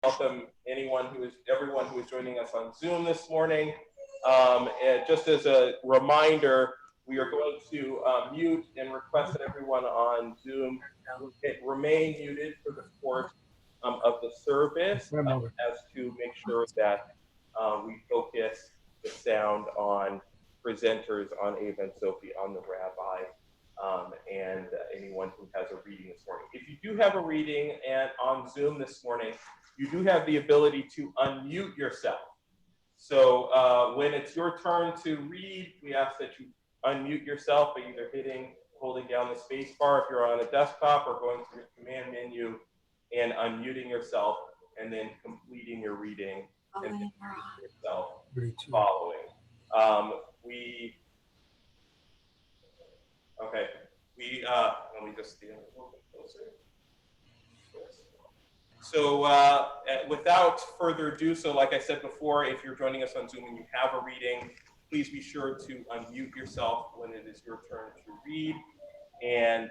welcome everyone who is joining us on Zoom this morning. And just as a reminder, we are going to mute and request that everyone on Zoom remain muted for the course of the service, as to make sure that we focus the sound on presenters, on Ava and Sophie, on the rabbi, and anyone who has a reading this morning. If you do have a reading and on Zoom this morning, you do have the ability to unmute yourself. So when it's your turn to read, we ask that you unmute yourself by either holding down the space bar if you're on a desktop, or going to your command menu and unmuting yourself, and then completing your reading and then yourself following. Let me just stand a little bit closer. So without further ado, so like I said before, if you're joining us on Zoom and you have a reading, please be sure to unmute yourself when it is your turn to read, and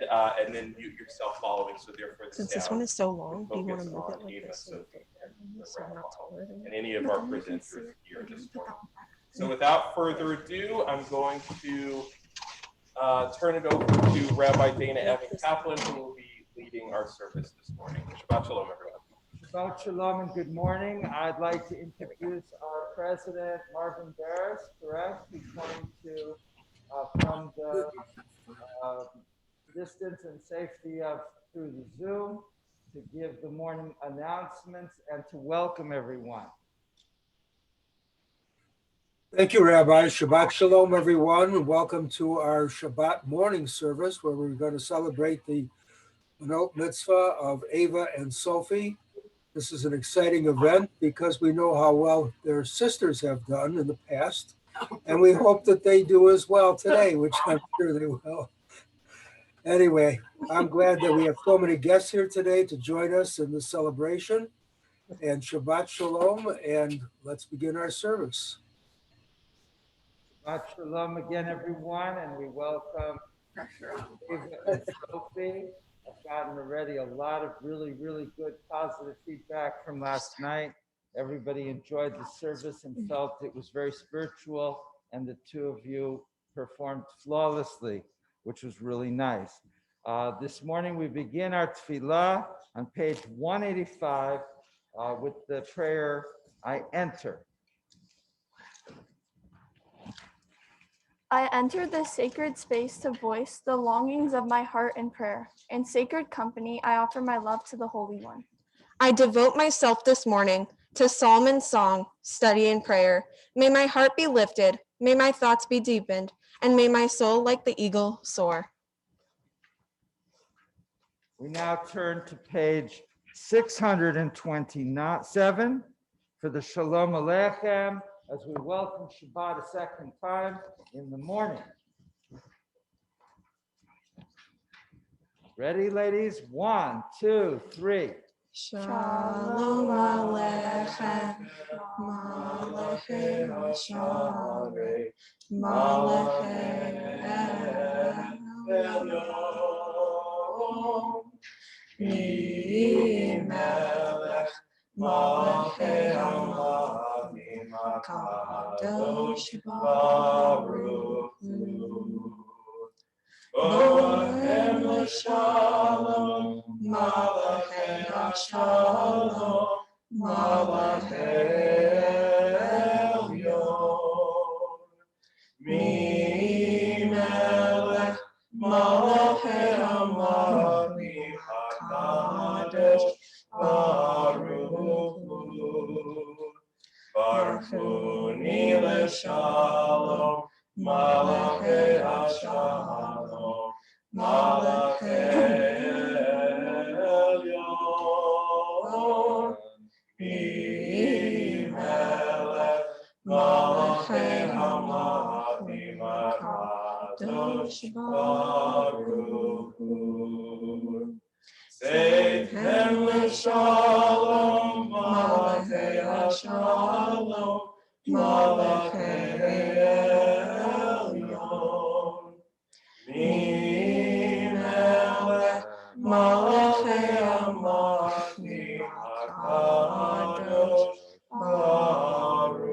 then mute yourself following. So therefore, since this one is so long, do you want to move it like this so I'm not taller than and any of our presenters here this morning. So without further ado, I'm going to turn it over to Rabbi Dana Evan Kaplan, who will be leading our service this morning. Shabbat Shalom, everyone. Shabbat Shalom and good morning. I'd like to introduce our president, Marvin Barris, correct? He's going to, from the distance and safety of through the Zoom, to give the morning announcements and to welcome everyone. Thank you, Rabbi. Shabbat Shalom, everyone, and welcome to our Shabbat morning service, where we're going to celebrate the Mitzvah of Ava and Sophie. This is an exciting event because we know how well their sisters have done in the past, and we hope that they do as well today, which I'm sure they will. Anyway, I'm glad that we have so many guests here today to join us in the celebration. And Shabbat Shalom, and let's begin our service. Shabbat Shalom again, everyone, and we welcome Ava and Sophie. I've gotten already a lot of really, really good positive feedback from last night. Everybody enjoyed the service and felt it was very spiritual, and the two of you performed flawlessly, which was really nice. This morning we begin our tefillah on page 185 with the prayer, I enter. I enter this sacred space to voice the longings of my heart in prayer. In sacred company, I offer my love to the Holy One. I devote myself this morning to psalm and song, study and prayer. May my heart be lifted, may my thoughts be deepened, and may my soul like the eagle soar. We now turn to page 627 for the Shalom Aleichem, as we welcome Shabbat a second time in the morning. Ready, ladies? 1, 2, 3. Shalom Aleichem, Malachei Hashem, Malachei Elyon, Melech, Malachei Hamelachim, HaKadosh Baruch Hu. Bohem Shalom, Malachei Hashalom, Malachei Elyon, Melech, Malachei Hamelachim, HaKadosh Baruch Hu. Barchuni leShalom, Malachei Hashalom, Malachei Elyon, Melech, Malachei Hamelachim, HaKadosh Baruch Hu. Seichem leShalom, Malachei Hashalom, Malachei Elyon, Melech, Malachei Hamelachim, HaKadosh Kadosh Baruch.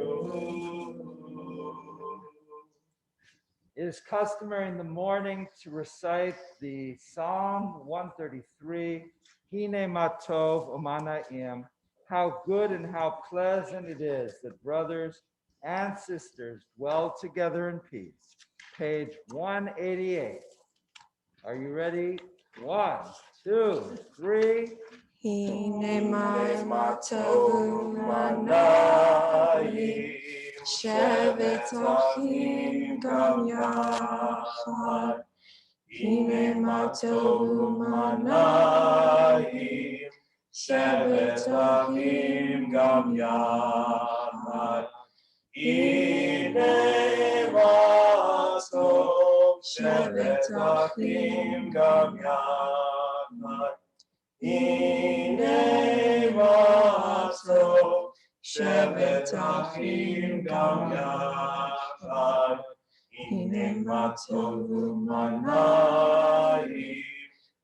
It is customary in the morning to recite the Psalm 133, Hine Matov Omanaim. How good and how pleasant it is that brothers and sisters dwell together in peace. Page 188. Are you ready? 1, 2, 3. Hine matavu manayim, shevet achim gam yachad. Hine matavu manayim, shevet achim gam yachad. Hine matov, shevet achim gam yachad. Hine matov, shevet achim gam yachad. Hine matov umanayim,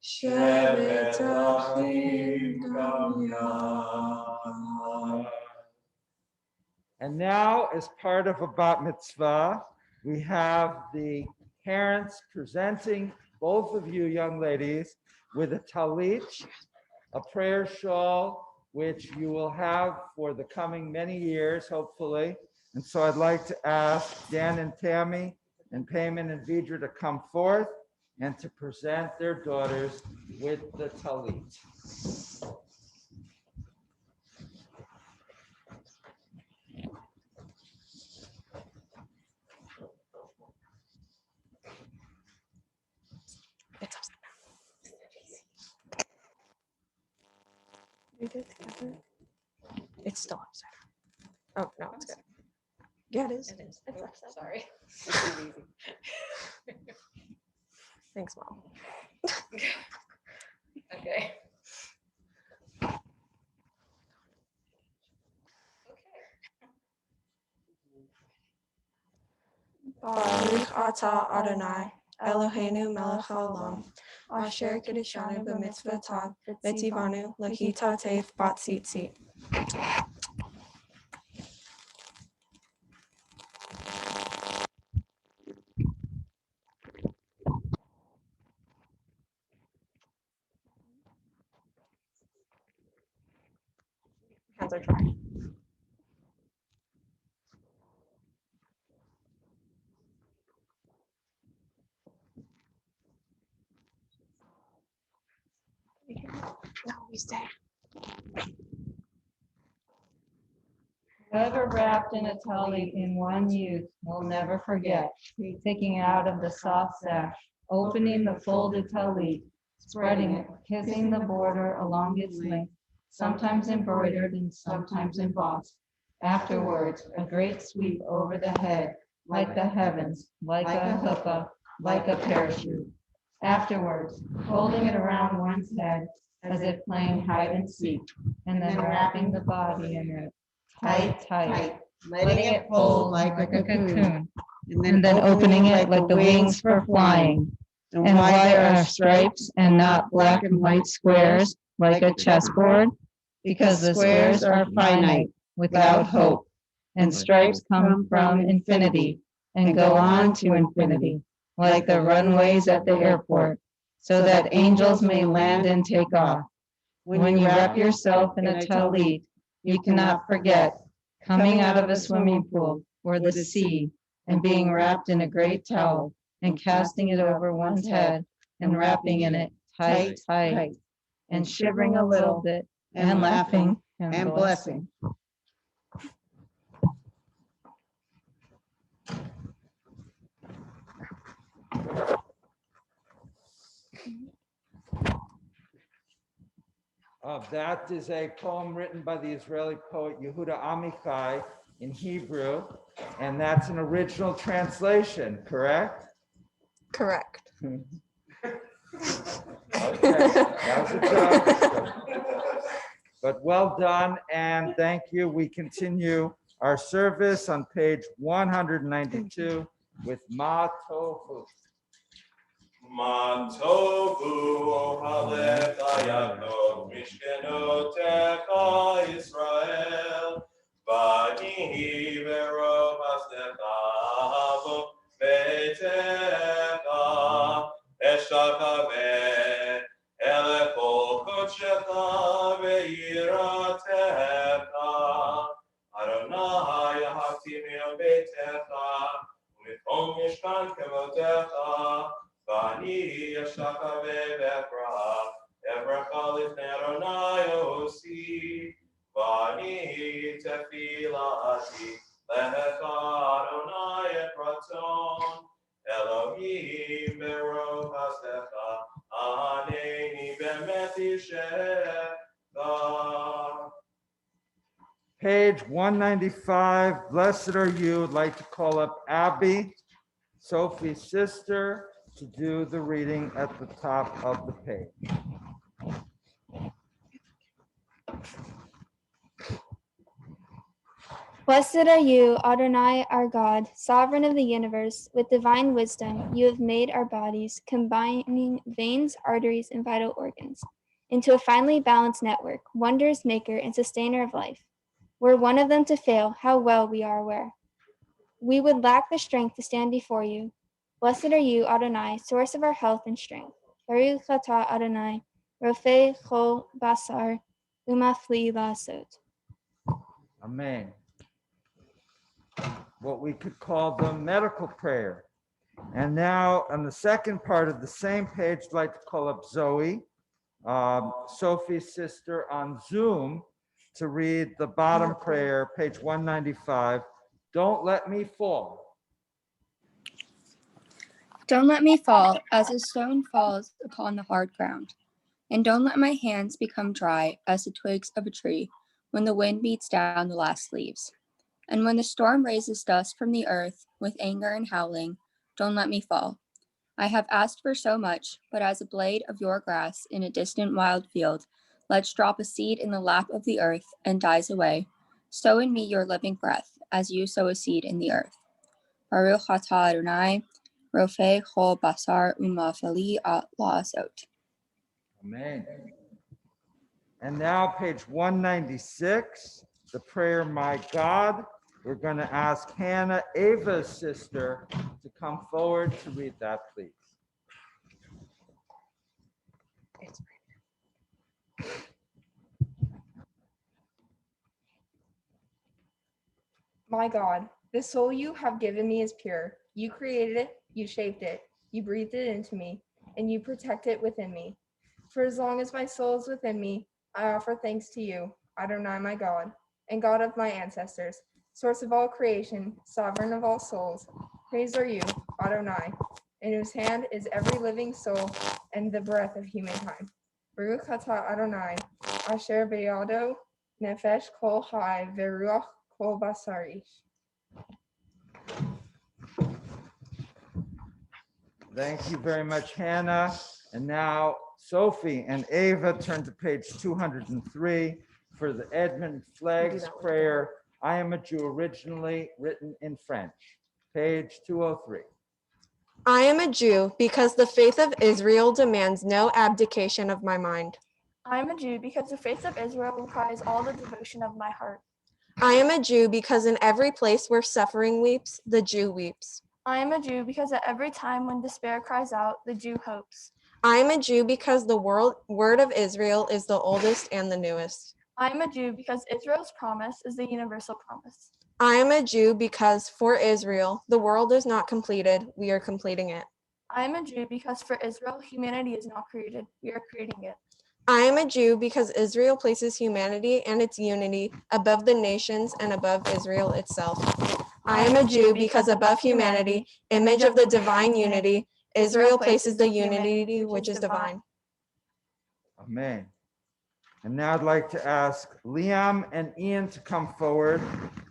shevet achim gam yachad. And now, as part of a bat mitzvah, we have the parents presenting both of you young ladies with a talit, a prayer shawl, which you will have for the coming many years, hopefully. And so I'd like to ask Dan and Tammy and Payman and Vidra to come forth and to present their daughters with the talit. It's upside down. Read it together. It's still upside down. Oh, no, it's good. Yeah, it is. It is. It's Oh, upside sorry. Thanks, Mom. Okay. Baruch atah Adonai, Eloheinu melech haolam, asher kiddushanu b'mitzvotav, v'tzivanu l'hitatef b'tzitzit. Hands are dry. No, we stay. Whoever wrapped in a talit in one youth will never forget, taking out of the soft sash, opening the folded talit, spreading it, kissing the border along its length, sometimes embroidered and sometimes embossed. Afterwards, a great sweep over the head, like the heavens, like a hookah, like a parachute. Afterwards, folding it around one's head as if playing hide and seek, and then wrapping the body in it. Tight, letting it fold like a cocoon, and then opening it like the wings for flying. And why there are stripes and not black and white squares like a chessboard? Because the squares are finite, without hope, and stripes come from infinity and go on to infinity, like the runways at the airport, so that angels may land and take off. When you wrap yourself in a talit, you cannot forget coming out of a swimming pool or the sea and being wrapped in a great towel and casting it over one's head and wrapping in it tight, and shivering a little bit and laughing and blessing. That is a poem written by the Israeli poet Yehuda Amichai in Hebrew, and that's an original translation, correct? Correct. Okay, that was a joke. But well done, and thank you. We continue our service on page 192 with Ma Tohu. Ma tovu ohalech hayadot mishkenotecha Yisrael. Page 195, blessed are you. I'd like to call up Abby, Sophie's sister, to do the reading at the top of the page. Blessed are you, Adonai, our God, sovereign of the universe. With divine wisdom, you have made our bodies, combining veins, arteries, and vital organs, into a finely balanced network, wondrous maker and sustainer of life. Were one of them to fail, how well we are aware. We would lack the strength to stand before you. Blessed are you, Adonai, source of our health and strength. Baruch atah Adonai, rofei chol basar, umafli lasot. Amen. What we could call the medical prayer. And now on the second part of the same page, I'd like to call up Zoe, Sophie's sister on Zoom, to read the bottom prayer, page 195. Don't let me fall. Don't let me fall as a stone falls upon the hard ground. And don't let my hands become dry as the twigs of a tree when the wind beats down the last leaves. And when the storm raises dust from the earth with anger and howling, don't let me fall. I have asked for so much, but as a blade of your grass in a distant wild field, let's drop a seed in the lap of the earth and dies away. Sow in me your living breath, as you sow a seed in the earth. Baruch atah Adonai, rofei chol basar umafali lasot. Amen. And now page 196, the prayer, my God. We're going to ask Hannah, Ava's sister, to come forward to read that, please. My God, the soul you have given me is pure. You created it, you shaped it, you breathed it into me, and you protect it within me. For as long as my soul is within me, I offer thanks to you, Adonai, my God, and God of my ancestors, source of all creation, sovereign of all souls. Praised are you, Adonai, in whose hand is every living soul and the breath of humankind. Baruch atah Adonai, asher beyado nefesh kol hai veruach kol basarish. Thank you very much, Hannah. And now Sophie and Ava turn to page 203 for the Edmund Flagg's prayer, I am a Jew, originally written in French. Page 203. I am a Jew because the faith of Israel demands no abdication of my mind. I am a Jew because the faith of Israel requires all the devotion of my heart. I am a Jew because in every place where suffering weeps, the Jew weeps. I am a Jew because at every time when despair cries out, the Jew hopes. I am a Jew because the word of Israel is the oldest and the newest. I am a Jew because Israel's promise is the universal promise. I am a Jew because for Israel, the world is not completed, we are completing it. I am a Jew because for Israel, humanity is not created, we are creating it. I am a Jew because Israel places humanity and its unity above the nations and above Israel itself. I am a Jew because above humanity, image of the divine unity, Israel places the unity which is divine. Amen. And now I'd like to ask Liam and Ian to come forward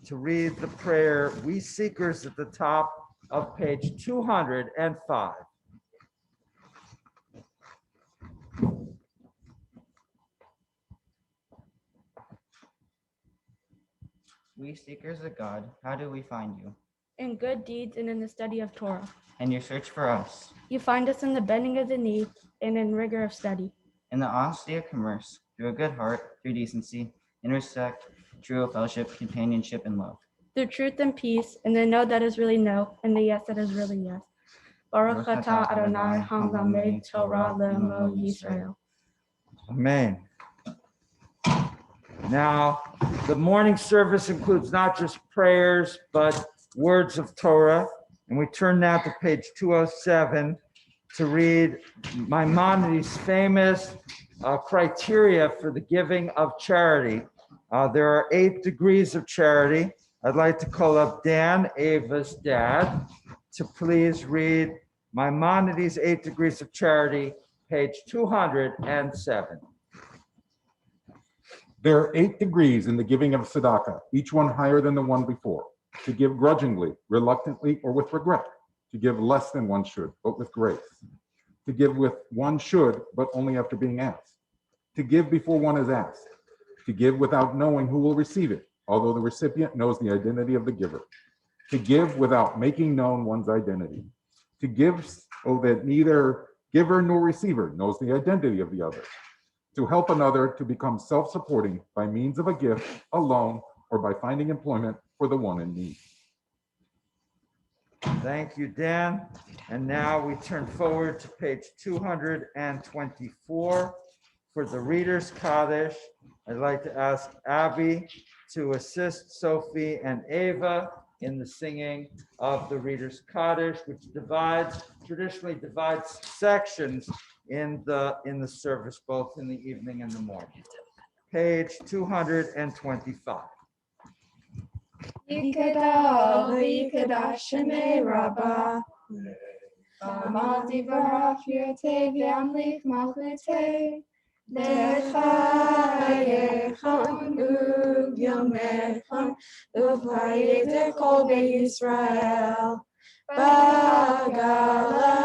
to read the prayer, We Seekers, at the top of page 205. We seekers of God, how do we find you? In good deeds and in the study of Torah. And you search for us. You find us in the bending of the knee and in rigor of study. In the honesty of commerce, through a good heart, through decency, in respect, true fellowship, companionship, and love. through truth and peace, and the no that is really no, and the yes that is really yes. Baruch atah Adonai hamlamed Torah le'amo Yisrael. Amen. Now, the morning service includes not just prayers, but words of Torah. And we turn now to page 207 to read Maimonides' famous criteria for the giving of charity. There are 8 degrees of charity. I'd like to call up Dan, Ava's dad, to please read Maimonides' 8 degrees of charity, page 207. There are 8 degrees in the giving of tzedakah, each one higher than the one before. To give grudgingly, reluctantly, or with regret. To give less than one should, but with grace. To give with one should, but only after being asked. To give before one is asked. To give without knowing who will receive it, although the recipient knows the identity of the giver. To give without making known one's identity. To give so that neither giver nor receiver knows the identity of the other. To help another to become self-supporting by means of a gift, a loan, or by finding employment for the one in need. Thank you, Dan. And now we turn forward to page 224 for the Reader's Kaddish. I'd like to ask Abby to assist Sophie and Ava in the singing of the Reader's Kaddish, which traditionally divides sections in the service, both in the evening and the morning. Page 225. Yikada, Yikada, Shemei Rabbah. Amalti Barach Yote V'amlik Malchute. Lechayechon U'yomechon U'vayete Kol Beit Yisrael. Bagala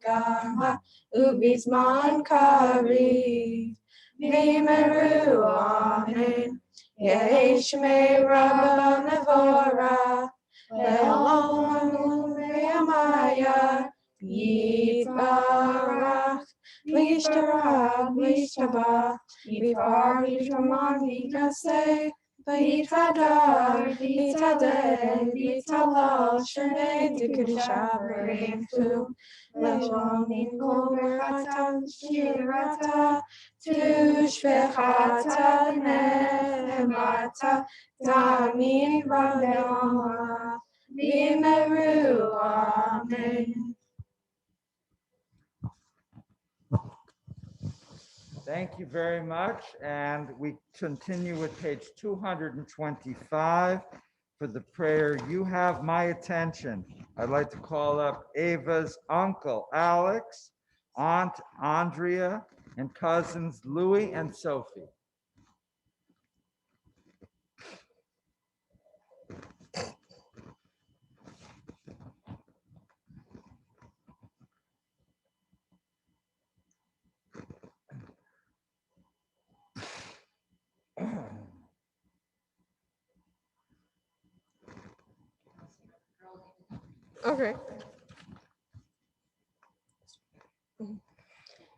Hagama U'bizman Kariv. V'yimeru Amen. Yehi Shmei Rabbah Nevorah, Le'olam Le'amaya, Yitbarach, V'yishtarach, V'yishtabach, V'yifar V'yishraman V'yikaseh, V'yitadar, V'yitadeh, V'yitalal, Shemei D'Kedusha B'Reimchu, Le'shamim Kol Berachata, Shirata, Tushvechata Nemata Tamim Rabbeinu V'yimeru Amen. Thank you very much. And we continue with page 225 for the prayer, You Have My Attention. I'd like to call up Ava's uncle, Alex, Aunt Andrea, and cousins Louis and Sophie. Okay.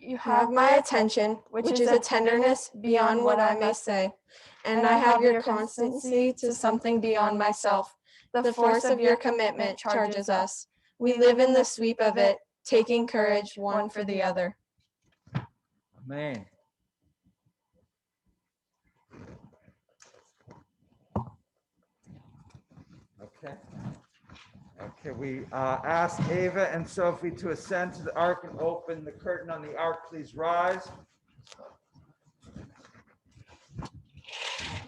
You have my attention, which is a tenderness beyond what I may say, and I have your constancy to something beyond myself. The force of your commitment charges us. We live in the sweep of it, taking courage one for the other. Amen. Okay, we ask Ava and Sophie to ascend to the ark and open the curtain on the ark. Please rise.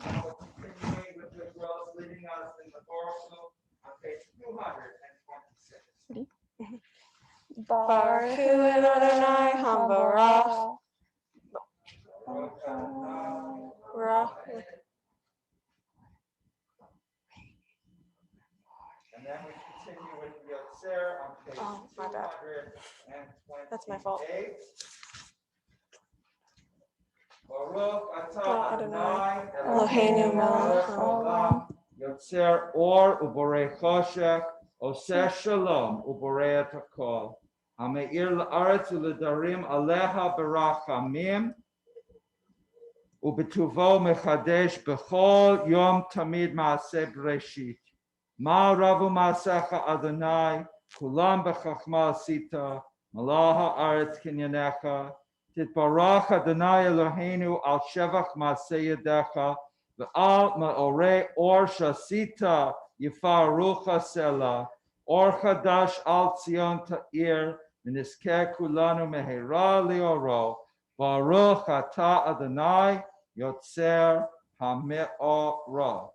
Continuing with the girls leading us in the oracle on page 226. Baruch Hu Adonai Hambarach. And then we continue with the Yotzer on page 228. That's my fault. Baruch atah Adonai Eloheinu melech haolam. Yotzer or uborei choshech, oseh shalom uborei et hakol. Hameir la'aretz u'ledarim aleha berachamim. ובטובו מחדש בכל יום תמיד מעשה בראשית. מה רבו מעשיך אדוני, כולם בחכמה עשית, מלוא הארץ קנייניך. תתברך אדוני אלוהינו על שבח מעשה ידיך, ועל מאורי אור שעשית יפארוך סלע. אור חדש על ציון תאיר, ונזכה כולנו מהרה לאורו. ברוך אתה אדוני יוצר המאורות.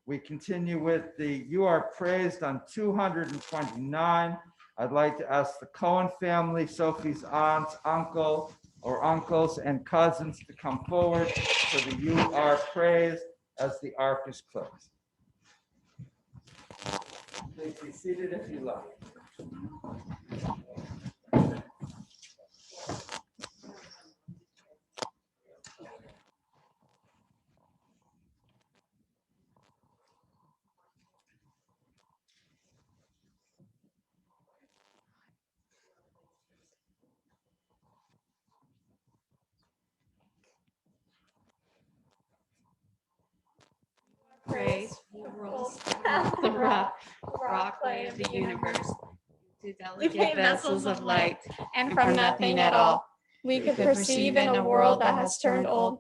We continue with the You Are Praised on 229. I'd like to ask the Cohen family, Sophie's aunts, uncle, or uncles and cousins to come forward for the You Are Praised as the ark is closed. Please be seated if you like. Praise the world's the rock clay of the universe, to delicate vessels of light, and from nothing at all, we could perceive in a world that has turned old,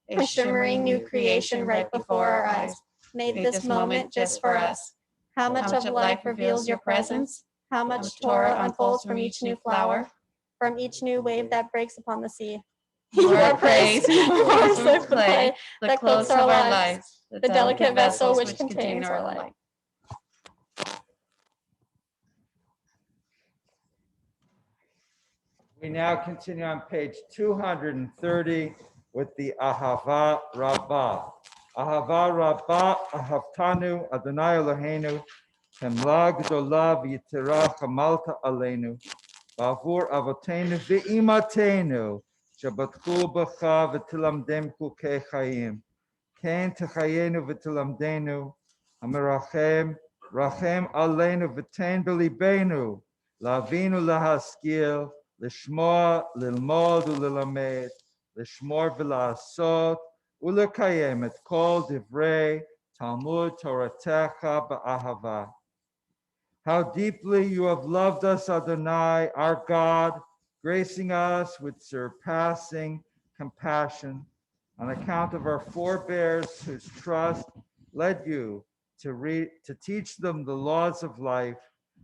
a shimmering new creation right before our eyes, made this moment just for us. How much of life reveals your presence? How much Torah unfolds from each new flower, from each new wave that breaks upon the sea? Your praise, forms the clay, the clothes of our lives, the delicate vessel which contains our life. We now continue on page 230 with the Ahava Rabbah. Ahava Rabbah, Ahavtanu, Adonai Eloheinu, Hemla Gdola V'Yitera Chamalta Aleinu, Ba'avur Avotenu V'imatenu, Shabbatchu B'cha V'tilamdem Chukei Chaim, Ken Techayenu V'tilamdenu, Hamerachem, Rachem Aleinu V'tein B'libenu, Lavinu Lahaskil, לשמוע, ללמוד וללמד, לשמור ולעשות, ולקיים את כל דברי תלמוד תורתך באהבה. How deeply you have loved us, Adonai, our God, gracing us with surpassing compassion on account of our forebears whose trust led you to teach them the laws of life.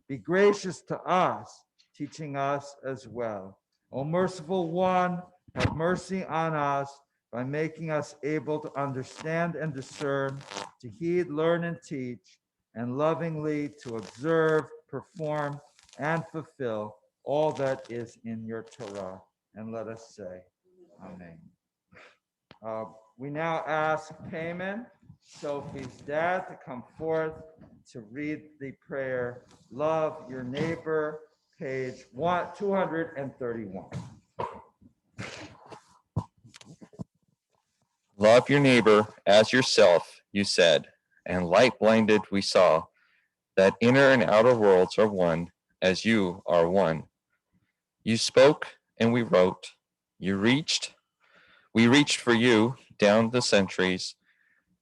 Be gracious to us, teaching us as well. O merciful one, have mercy on us by making us able to understand and discern, to heed, learn, and teach, and lovingly to observe, perform, and fulfill all that is in your Torah. And let us say, Amen. We now ask Payman, Sophie's dad, to come forth to read the prayer, Love Your Neighbor, page 231. Love your neighbor as yourself, you said, and light blinded we saw, that inner and outer worlds are one, as you are one. You spoke and we wrote. We reached for you down the centuries,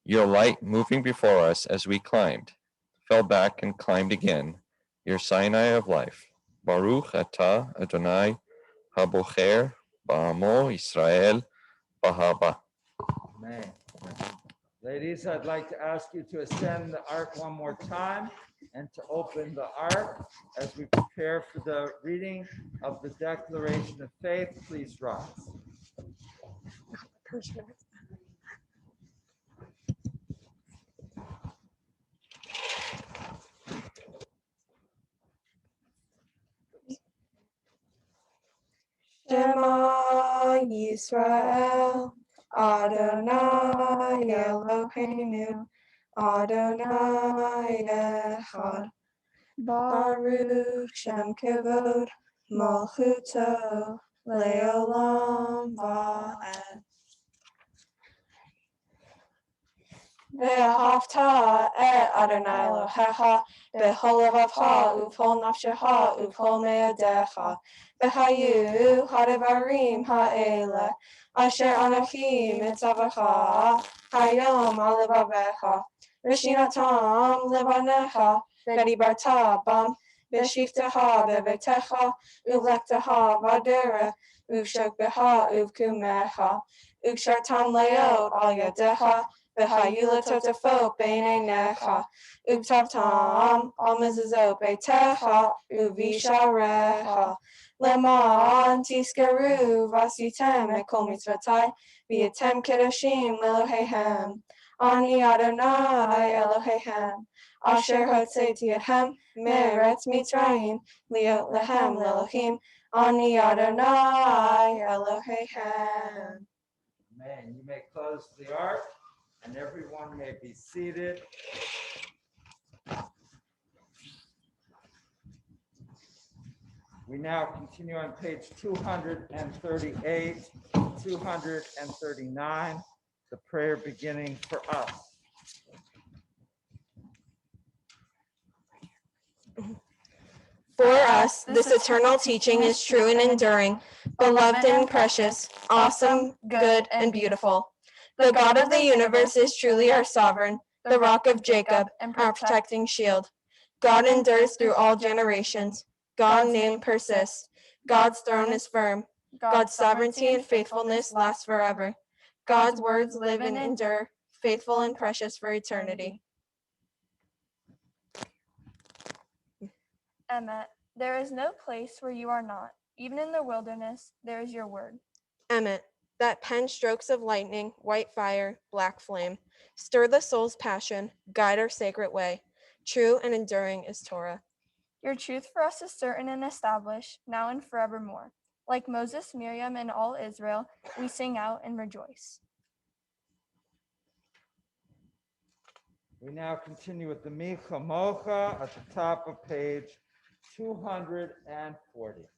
your light moving before us as we climbed, fell back and climbed again, your Sinai of life. Baruch atah Adonai habocher ba'amo Israel bahaba. Amen. Ladies, I'd like to ask you to ascend the ark one more time and to open the ark as we prepare for the reading of the Declaration of Faith. Please rise. Shema Yisrael, Adonai Eloheinu, Adonai Echad, Baruch Shem Kevod, Malchuto, Leolam Va'ed. Ve'ahavta et Adonai Elohecha b'chol levavcha u'b'chol nafshecha u'b'chol me'odecha v'hayu ha'devarim ha'ele asher anochi mitzavacha hayom al levavecha v'shinatam levanecha v'dibarta bam v'shiftecha bevetecha u'lektecha v'adera u'shokbecha u'vkumecha u'kshartam leot al yadecha v'hayula totafo b'neinecha u'ktavtam al mezuzot beitecha u'visharecha leman tiskeru vasitem ekol mitzvotai v'yatem kedoshim lelohehem ani Adonai Elohechem asher hotzeti etchem me'eretz Mitzrayim liot lehem lelohim ani Adonai Elohechem. Amen. You may close the ark and everyone may be seated. We now continue on page 238, 239, the prayer beginning for us. For us, this eternal teaching is true and enduring, beloved and precious, awesome, good, and beautiful. The God of the universe is truly our sovereign, the rock of Jacob, and our protecting shield. God endures through all generations. God's name persists. God's throne is firm. God's sovereignty and faithfulness last forever. God's words live and endure, faithful and precious for eternity. Emmet, there is no place where you are not. Even in the wilderness, there is your word. Emmet, that pen strokes of lightning, white fire, black flame, stir the soul's passion, guide our sacred way. True and enduring is Torah. Your truth for us is certain and established, now and forevermore. Like Moses, Miriam, and all Israel, we sing out and rejoice. We now continue with the Mi Chamocha at the top of page 240.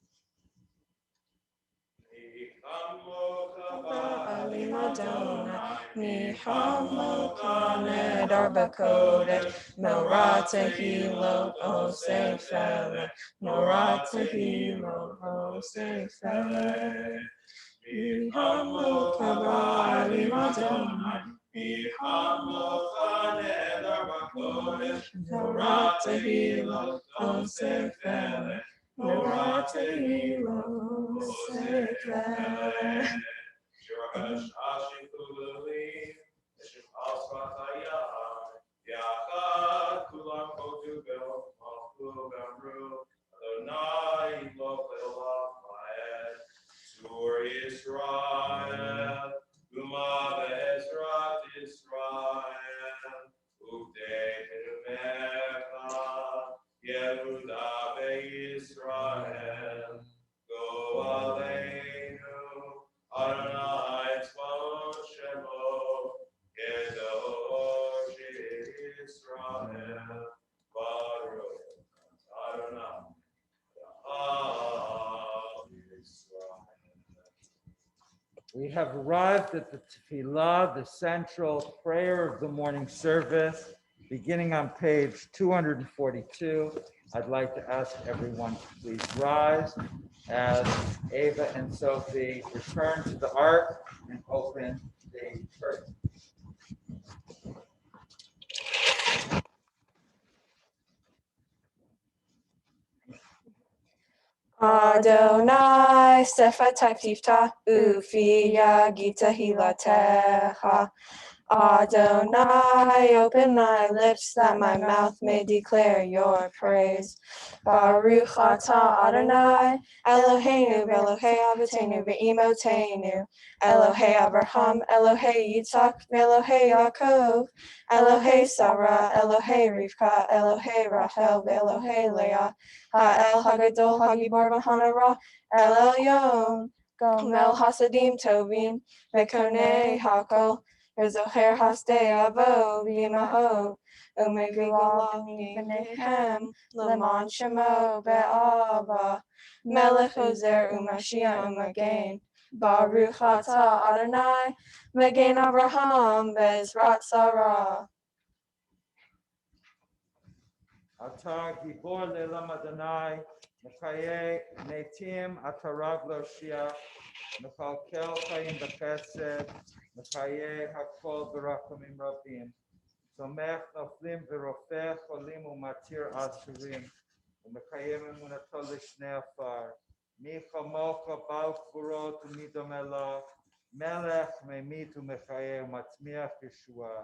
Mi Chamocha nedar b'kodesh, Norah tehilot osefele, Norah tehilot osefele. Mi Chamocha ba'ali madonai, Mi Chamocha nedar b'kodesh, Norah tehilot osefele, Norah tehilot osefele. Israel, Guma be'ezrat Israel, Uvdei Mecha, Yehuda be'Israel, Go Aleinu, Adonai Tzvaot Shemo, Kedosh Israel, Baruch Adonai, Israel. We have arrived at the tefillah, the central prayer of the morning service, beginning on page 242. I'd like to ask everyone to please rise as Ava and Sophie return to the ark and open the curtain. Adonai sefatai tiftah ufi yagita hilatecha. Adonai, open thy lips that my mouth may declare your praise. Baruch atah Adonai, Eloheinu v'Elohei Avotenu v'Imotenu, Elohei Abraham, Elohei Yitzhak, v'Elohei Yaakov, Elohei Sarah, Elohei Rivka, Elohei Rachel, v'Elohei Leah, Ha'el Hagadol Hagibor v'Hanara, El Elyon, Gomel Hasadim Tovim, v'Konei Hakol, Zoher Hasdei Avo V'Imaho Umegulav B'Nechem L'man Shemo Be'ava Melech Ozer U'Mashiach U'Magen Baruch atah Adonai, Magen Avraham Bezrat Sarah. Ata Gibor Le'elam Adonai, Mechaye Netim Atarav Loshia, Mechalkel Chayim B'Chesed, Mechaye Hakol B'Rachamim Rabim, Somech Noflim V'Rofech Cholim U'Matir Asurim, Umekayem Emunato L'Shnei Afar, Mi Chamocha Bal Kfurot U'Midom Elav, Melech Memit U'Mechaye U'Matzmiach Yeshua,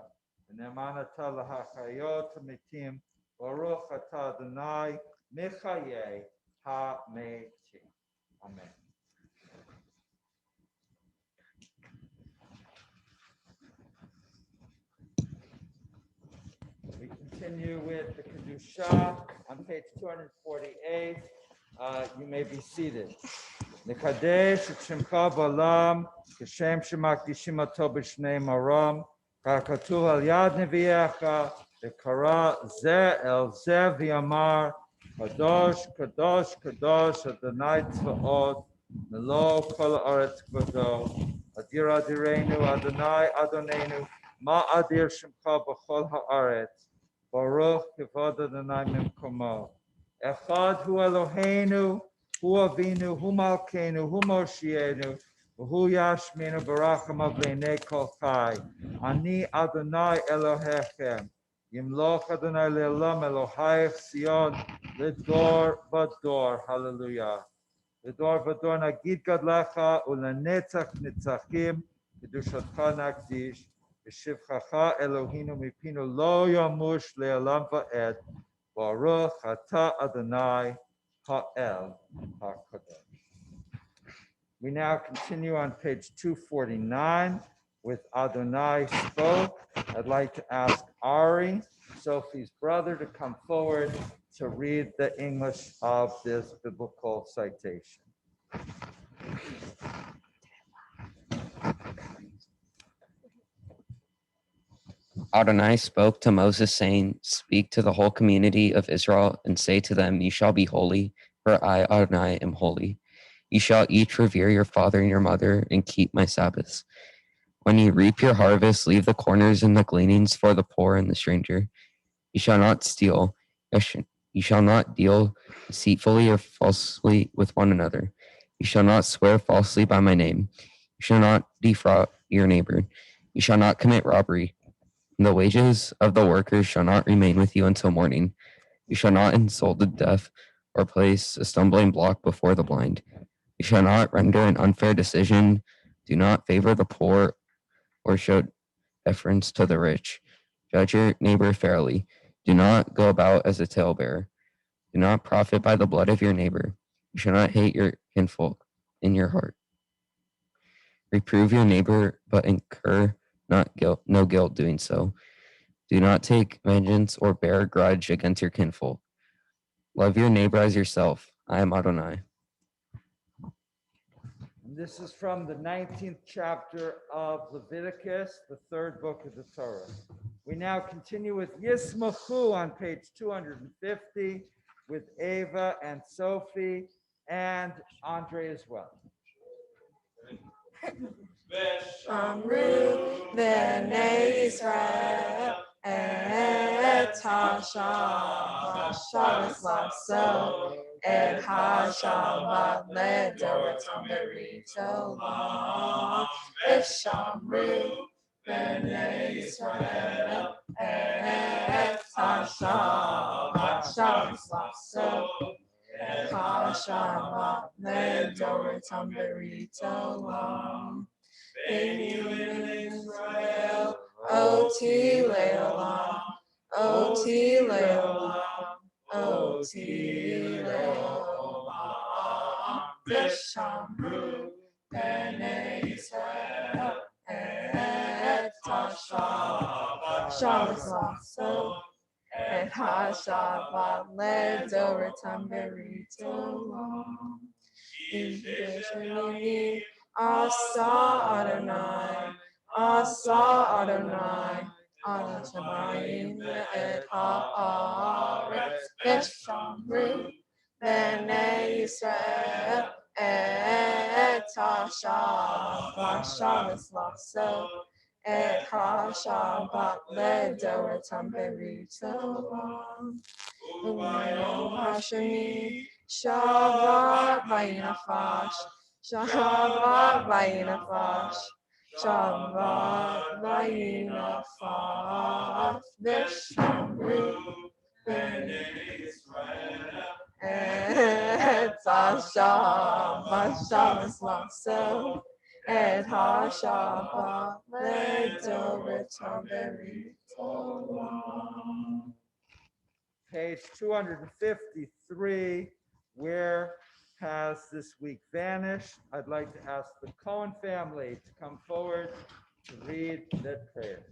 V'Ne'eman Ata L'Hachayot U'Mitim, Baruch Atah Adonai Mechaye HaMetim. Amen. We continue with the Kedusha on page 248. You may be seated. Nekadesh et Shemcha B'Olam Kishem Shemakdishim Ato B'Shnei Maram Kakatuv Al Yad Neviyecha V'Kara Zeh El Zeh V'Yamar Kadosh Kadosh Kadosh Adonai Tzvaot Melo Kol Haaretz Kvodo Adir Adirenu Adonai Adonenu Ma Adir Shemcha B'Chol Haaretz Baruch Kivod Adonai Mimkomo Echad Hu Eloheinu Hu Avinu Hu Malkeinu Hu Moshienu Hu Yashminu Baracham Avleinei Kol Chai Ani Adonai Elohechem Yimloch Adonai Le'olam Elohayich Sion L'dor Vador. Hallelujah. L'dor Vador Nagid Gadlecha U'Lenetzach Nitzachim Kedushatcha Nakdish V'Shivchacha Elohinu Mipinu Lo Yamush Le'olam Va'ed Baruch Atah Adonai Ha'el HaKadosh. We now continue on page 249 with Adonai Spoke. I'd like to ask Ari, Sophie's brother, to come forward to read the English of this biblical citation. Adonai spoke to Moses, saying, "Speak to the whole community of Israel and say to them, you shall be holy, for I, Adonai, am holy. You shall each revere your father and your mother and keep my Sabbaths. When you reap your harvest, leave the corners and the gleanings for the poor and the stranger. You shall not steal. You shall not deal deceitfully or falsely with one another. You shall not swear falsely by my name. You shall not defraud your neighbor. You shall not commit robbery. The wages of the workers shall not remain with you until morning. You shall not insult the deaf or place a stumbling block before the blind. You shall not render an unfair decision. Do not favor the poor or show deference to the rich. Judge your neighbor fairly. Do not go about as a talebearer. Do not profit by the blood of your neighbor. You shall not hate your kinfolk in your heart. Reprove your neighbor, but incur no guilt doing so. Do not take vengeance or bear a grudge against your kinfolk. Love your neighbor as yourself. I am Adonai." And this is from the 19th chapter of Leviticus, the third book of the Torah. We now continue with Yismachu on page 250 with Ava and Sophie and Andre as well. V'shamru b'nei Yisrael et ha-Shabbat laso et ha-Shabbat ledoratam berito lo. V'shamru b'nei Yisrael et ha-Shabbat laso et ha-Shabbat ledoratam berito lo. Israel, Oti Leolam, Oti Leolam, Oti Leolam. V'shamru b'nei Israel et ha-Shabbat laso et ha-Shabbat ledoratam berito lo. V'shamru Asa Adonai, Asa Adonai, Al Shamayim et Haaretz. V'shamru b'nei Yisrael Et ha-Shabbat Shabbos laso. Et ha-Shabbat ledoratam beritolam. Umayom hashani. Shabbat vayinafash. Shabbat vayinafash. Shabbat vayinafash. V'shamru b'nei Yisrael. Et ha-Shabbat Shabbos laso. Et ha-Shabbat ledoratam beritolam. Page 253, where has this week vanished? I'd like to ask the Cohen family to come forward to read their prayer.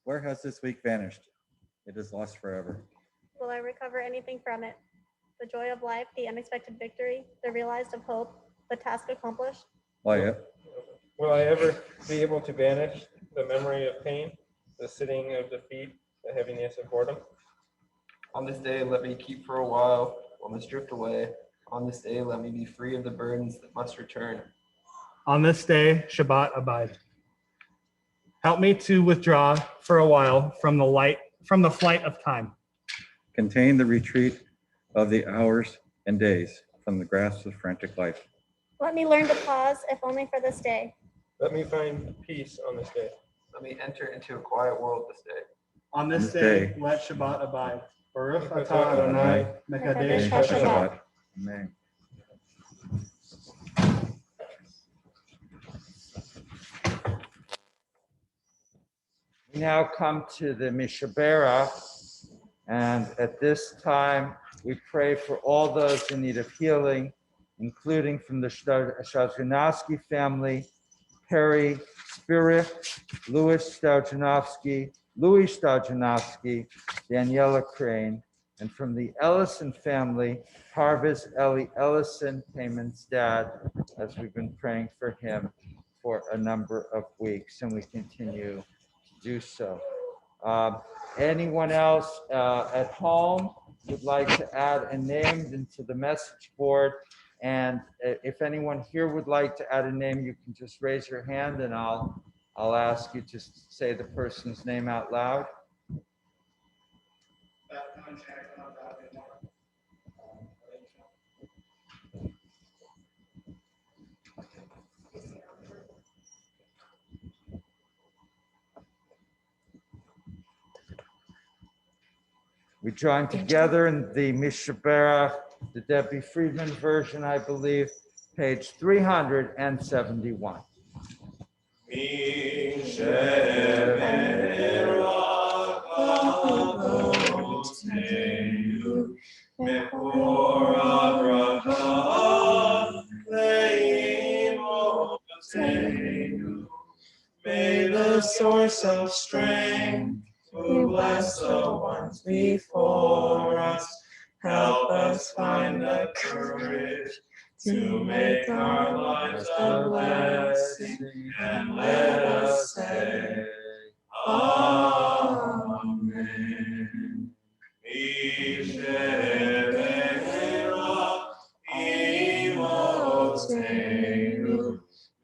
Where has this week vanished? It is lost forever. Will I recover anything from it? The joy of life, the unexpected victory, the realized of hope, the task accomplished? Will I ever be able to banish the memory of pain, the sitting of defeat, the heaviness of boredom? On this day, let me keep for a while this drift away. On this day, let me be free of the burdens that must return. On this day, Shabbat abide. Help me to withdraw for a while from the flight of time. Contain the retreat of the hours and days from the grasp of frantic life. Let me learn to pause, if only for this day. Let me find peace on this day. Let me enter into a quiet world this day. On this day, let Shabbat abide. Baruch atah Adonai, mekadesh Shabbat. Amen. We now come to the Mishabera, and at this time we pray for all those in need of healing, including from the Stojanovski family, Perry Spirit, Louis Stojanovski, Daniela Crane, and from the Elison family, Harvest Ellie Elison, Payman's dad, as we've been praying for him for a number of weeks, and we continue to do so. Anyone else at home would like to add a name into the message board? And if anyone here would like to add a name, you can just raise your hand and I'll ask you to say the person's name out loud. We join together in the Mishabera, the Debbie Friedman version, I believe, page 371. May the source of strength, who bless the ones before us, help us find the courage to make our lives a blessing, and let us say, Amen.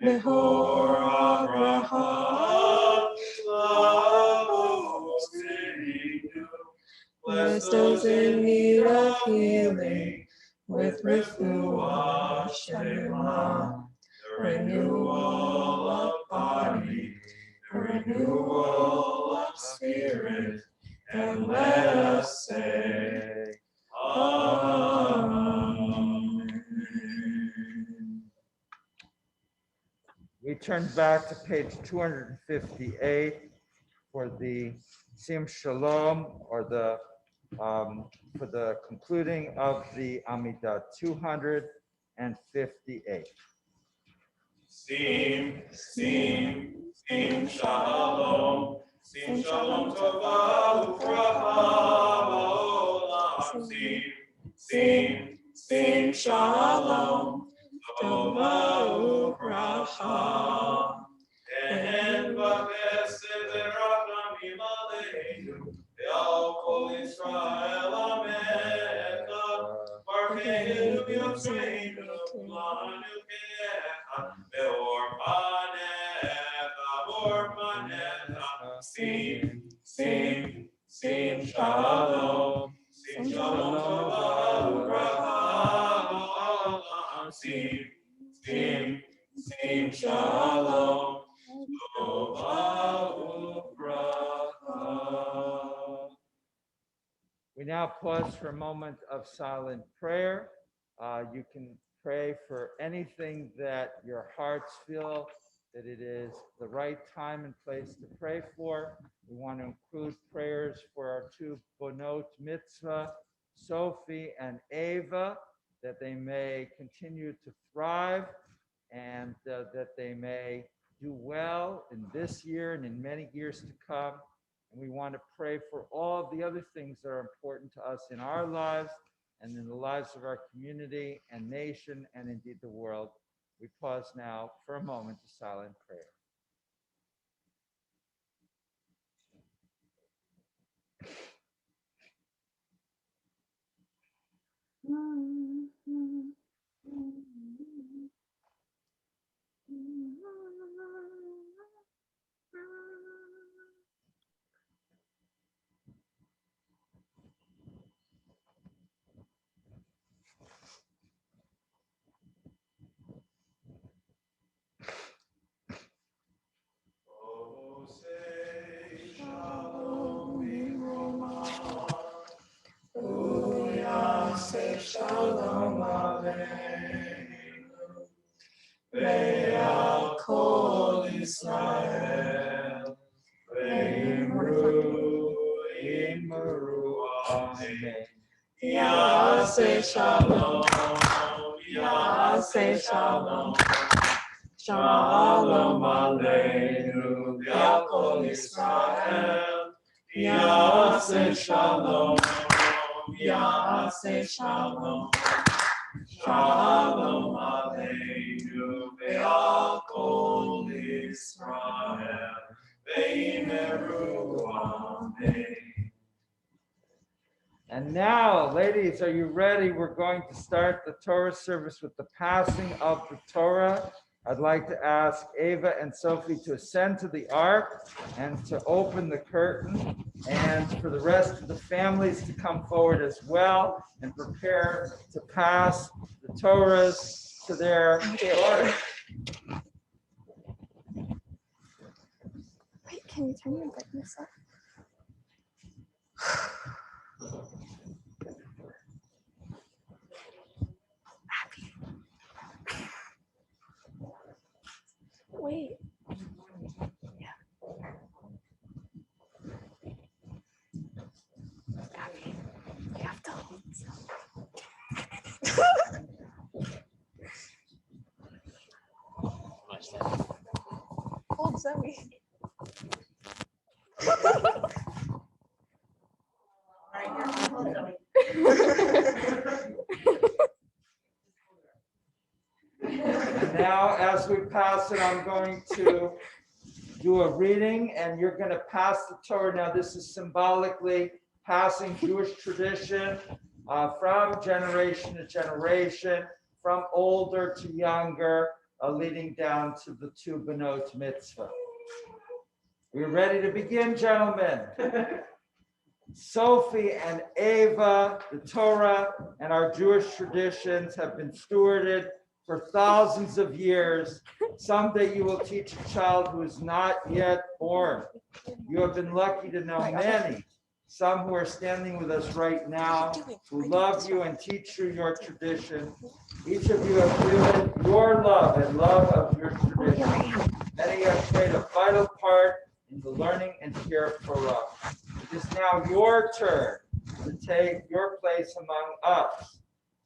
Behor Abraham, bless those in need of healing, with refuah shlema, renewal of body, renewal of spirit, and let us say, Amen. We turn back to page 258 for the Sim Shalom, or the for the concluding of the Amidah 258. Sim Shalom, Sim shalom tova uvracha ba'olam. Sim shalom tova uvracha. And v'chesed v'rachamim aleinu ve'al kol Yisrael amecha. Barkeinu Yosreinu lanu ke'echad ve'or panecha Sim shalom tova uvracha ba'olam. Sim shalom tova uvracha. We now pause for a moment of silent prayer. You can pray for anything that your hearts feel that it is the right time and place to pray for. We want to include prayers for our two bonot mitzvah, Sophie and Ava, that they may continue to thrive and that they may do well in this year and in many years to come. And we want to pray for all of the other things that are important to us in our lives and in the lives of our community and nation and indeed the world. We pause now for a moment of silent prayer. Shalom Aleinu ve'al kol Yisrael ve'imru amen. Yaseh shalom Shalom Aleinu ve'al kol Yisrael. Yaseh shalom Shalom Aleinu ve'al kol Yisrael ve'imru amen. And now, ladies, are you ready? We're going to start the Torah service with the passing of the Torah. I'd like to ask Ava and Sophie to ascend to the ark and to open the curtain, and for the rest of the families to come forward as well and prepare to pass the Torahs to their daughter. Wait, can you turn your brightness up? Wait. Yeah. Abby, you have to hold Hold Zoe. And now, as we pass it, I'm going to do a reading, and you're going to pass the Torah. Now, this is symbolically passing Jewish tradition from generation to generation, from older to younger, leading down to the two Benot Mitzvah. We're ready to begin, gentlemen. Sophie and Ava, the Torah and our Jewish traditions have been stewarded for thousands of years. Someday you will teach a child who is not yet born. You have been lucky to know many, some who are standing with us right now, who love you and teach you your tradition. Each of you have given your love and love of your tradition. Many have played a vital part in the learning and care of Torah. It is now your turn to take your place among us.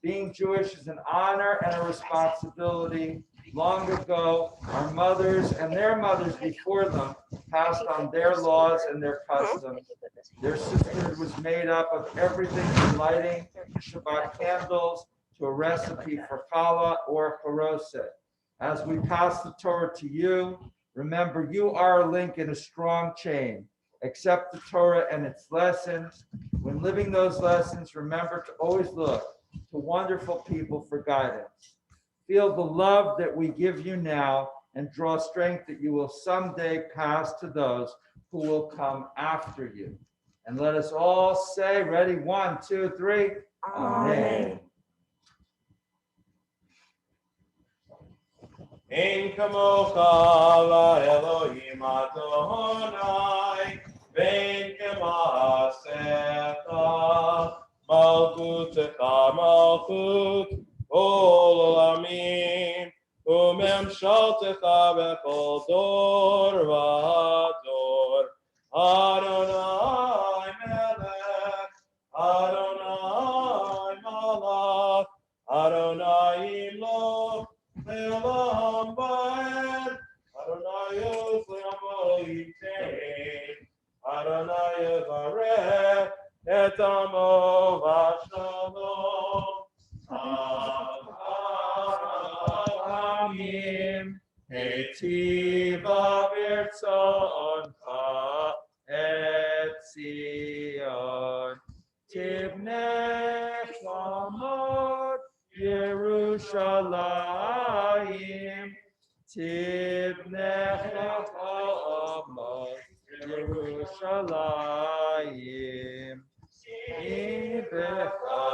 Being Jewish is an honor and a responsibility. Long ago, our mothers and their mothers before them passed on their laws and their customs. Their sisterhood was made up of everything from lighting Shabbat candles to a recipe for challah or charoset. As we pass the Torah to you, remember you are a link in a strong chain. Accept the Torah and its lessons. When living those lessons, remember to always look to wonderful people for guidance. Feel the love that we give you now and draw strength that you will someday pass to those who will come after you. And let us all say, ready, 1, 2, 3. Amen. Ein kamocha Elohim Adonai, vein kemasecha, malchutecha malchut olamim, umemshaltecha bechol dor vador. Adonai melech, Adonai malach, Adonai imloch, Le'olam ba'ed, Adonai Yosle'amo yitein, Adonai yevarech et amo v'shalom. Amen. Hetiva b'rtzoncha et Zion, tibnech lamot Yerushalayim, tibnech lamot Yerushalayim, ibecha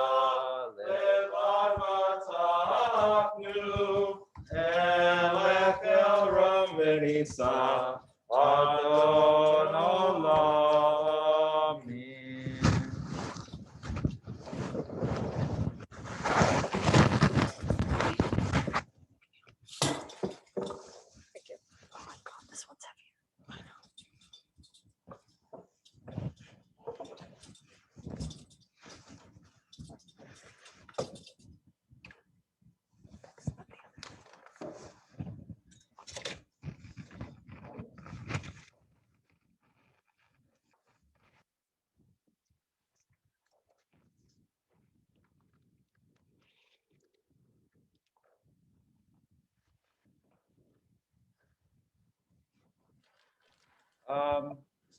levar matachnu, elech el ram v'nisa, Adon olamim. This one's heavy.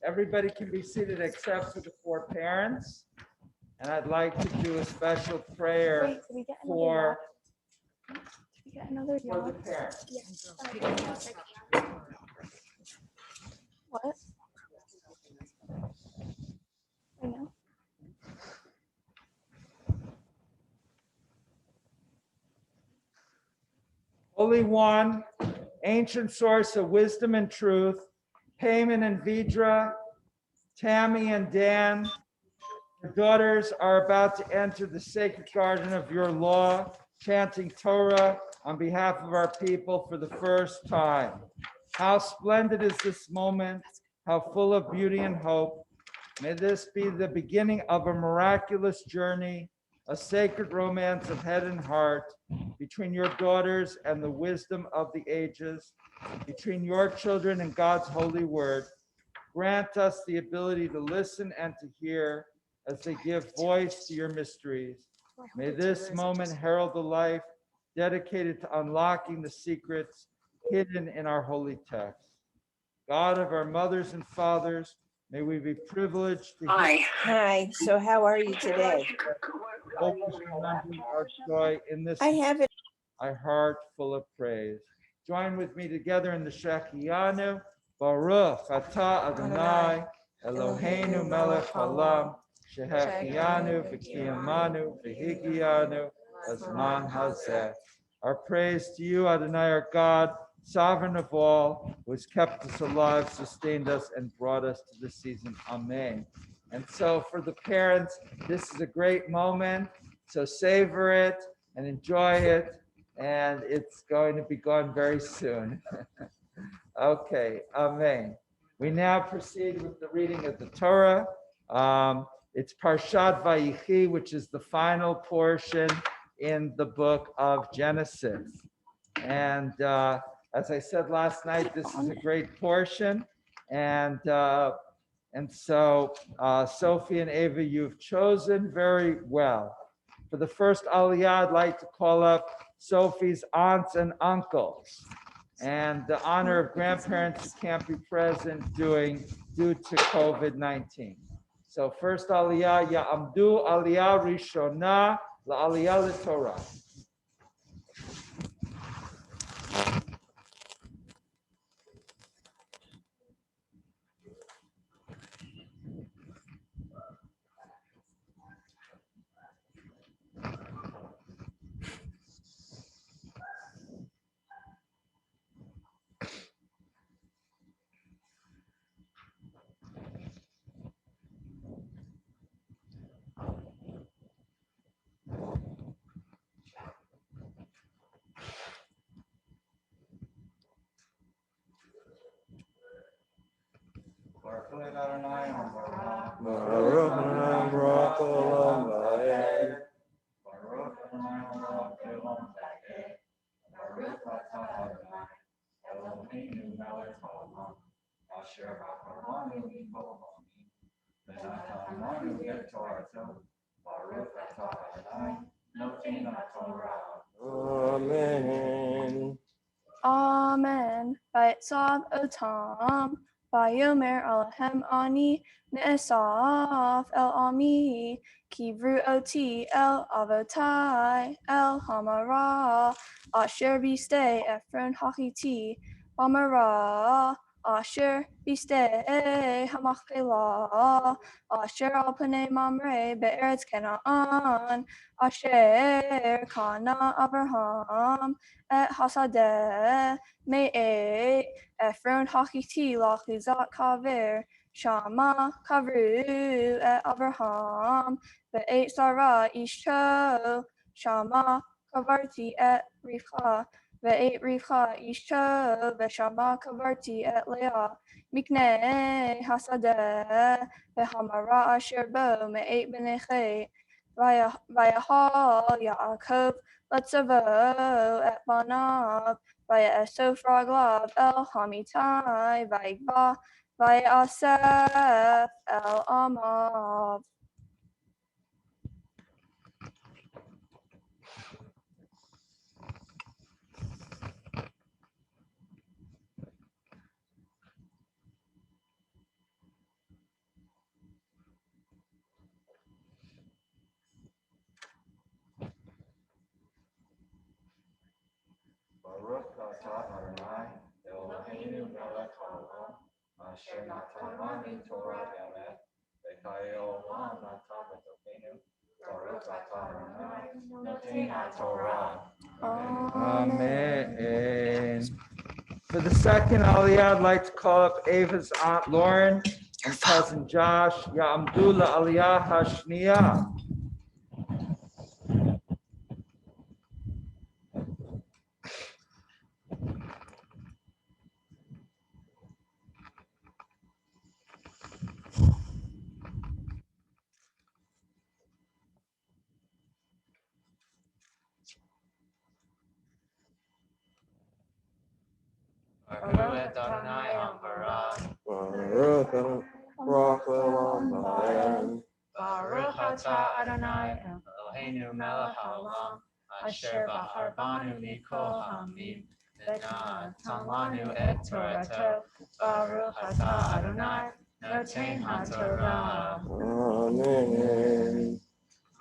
Everybody can be seated except for the 4 parents. And I'd like to do a special prayer Wait, did we get another for yacht? Did we get another for the yacht? parents. Yes. What? I know. Holy One, ancient source of wisdom and truth, Payman and Vidra, Tammy and Dan, your daughters are about to enter the sacred garden of your law, chanting Torah on behalf of our people for the first time. How splendid is this moment, how full of beauty and hope. May this be the beginning of a miraculous journey, a sacred romance of head and heart between your daughters and the wisdom of the ages, between your children and God's holy word. Grant us the ability to listen and to hear as they give voice to your mysteries. May this moment herald the life dedicated to unlocking the secrets hidden in our holy text. God of our mothers and fathers, may we be privileged to Hi. So how are you today? always remembering our joy in this I have it. our heart full of praise. Join with me together in the Shechianu. Baruch atah Adonai Eloheinu melech haolam shehechianu v'kiyamanu v'higianu azman hazeh. Our praise to you, Adonai, our God, sovereign of all, who has kept us alive, sustained us, and brought us to this season. Amen. And so for the parents, this is a great moment. So savor it and enjoy it. And it's going to be gone very soon. Okay, amen. We now proceed with the reading of the Torah. It's Parshat Vayichi, which is the final portion in the book of Genesis. And as I said last night, this is a great portion. And so Sophie and Ava, you've chosen very well. For the first aliyah, I'd like to call up Sophie's aunts and uncles, and the honor of grandparents who can't be present due to COVID-19. So first aliyah, Ya'amdu aliyah rishona la'aliyah l'Torah. Amen. Amen. Vayetzav otam. Vayomer alahem ani ne'esaf el ami. Kivru oti el avotai el hamara. Asher biste Ephron hachiti. Hamara. Asher biste hamachpelah. Asher al panei mamre be'eretz Canaan. Asher kana Abraham. Et hasadeh me'e Ephron hachiti lachizat kaver shama kavru et Abraham ve'et Sarah ishto shama kavarti et Rivcha ve'et Rivcha ishto ve'shama kavarti et Leah miknei hasadeh ve'hamara asher bo me'et b'nei vayahal Yaakov Letzavo et banav, vayesof raglav el hamitai, vayigva, vayasef el amav. Baruch atah Adonai Eloheinu melech haolam asher natan lanu Torah emet v'chayei olam natan b'tokeinu. Baruch atah Adonai noten haTorah. Amen. For the second aliyah, I'd like to call up Ava's Aunt Lauren and cousin Josh. Ya'amdu la'aliyah hashniya. Baruch Adonai Ambarah. Baruch Adonai. Baruch atah Adonai Eloheinu melech haolam asher ba'ar banu mikol ha'amim v'natan lanu et Torato. Baruch atah Adonai noten haTorah. Amen.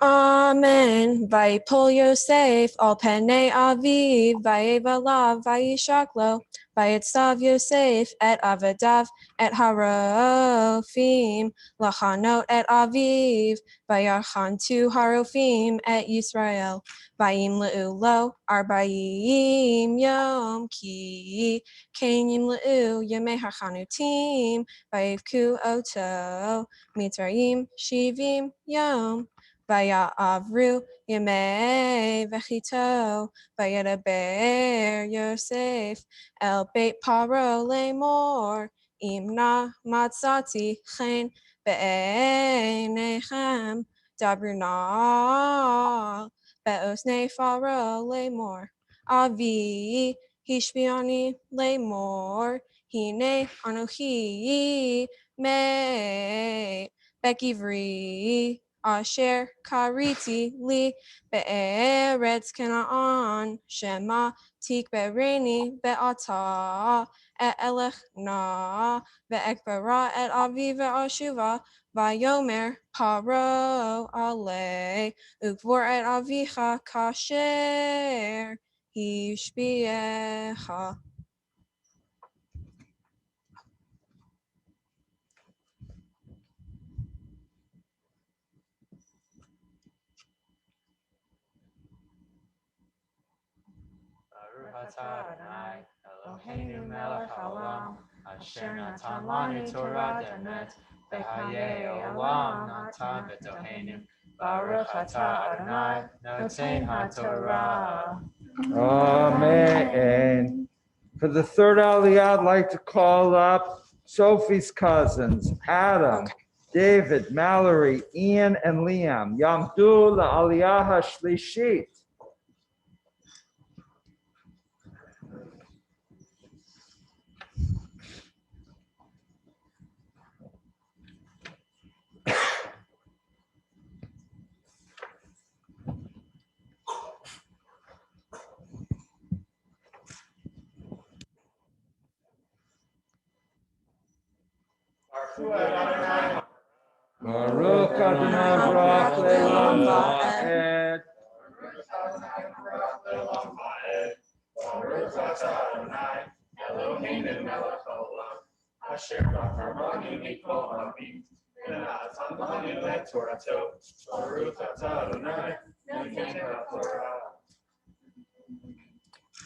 Amen. Vayipol Yosef al penei aviv, vayevalav, vayishaklo, vayetzav Yosef et avadav et harofim, lachanot et aviv, vayarchantu harofim et Yisrael, vayim leulo, arba'im yom ki, kenim leu yemei harchanutim, vayivku oto, mitzrayim shivim yom. Vaya'avru yemei v'chito, vayedaber Yosef el beit paro lemor, imna matzati chen be'einechem, dabru na be'osnei faro lemor. Avi Hishbiani Lemor Hine Anohi Me Bekivri Asher Kariti Li Be'eretz Canaan Shema Tik Bereni Be'ata Elech Na Ve'ekbara et Avi ve'ashuva Vayomer Paro Ale Ukvor et Avicha Kasher Hishbiecha. Baruch atah Adonai, Eloheinu melech haolam, asher natan lanu Torah demet, v'hayei olam natan b'tohenu. Baruch atah Adonai, noten haTorah. Amen. For the third Aliyah, I'd like to call up Sophie's cousins, Adam, David, Mallory, Ian, and Liam. Yamdu la'aliyah ha'shlishit. Baruch Adonai Baruch Le'olam Va'ed. Baruch atah Adonai, Eloheinu melech haolam, asher b'harmanu mikol ha'amim, v'natan lanu et Torato. Baruch atah Adonai, noten haTorah.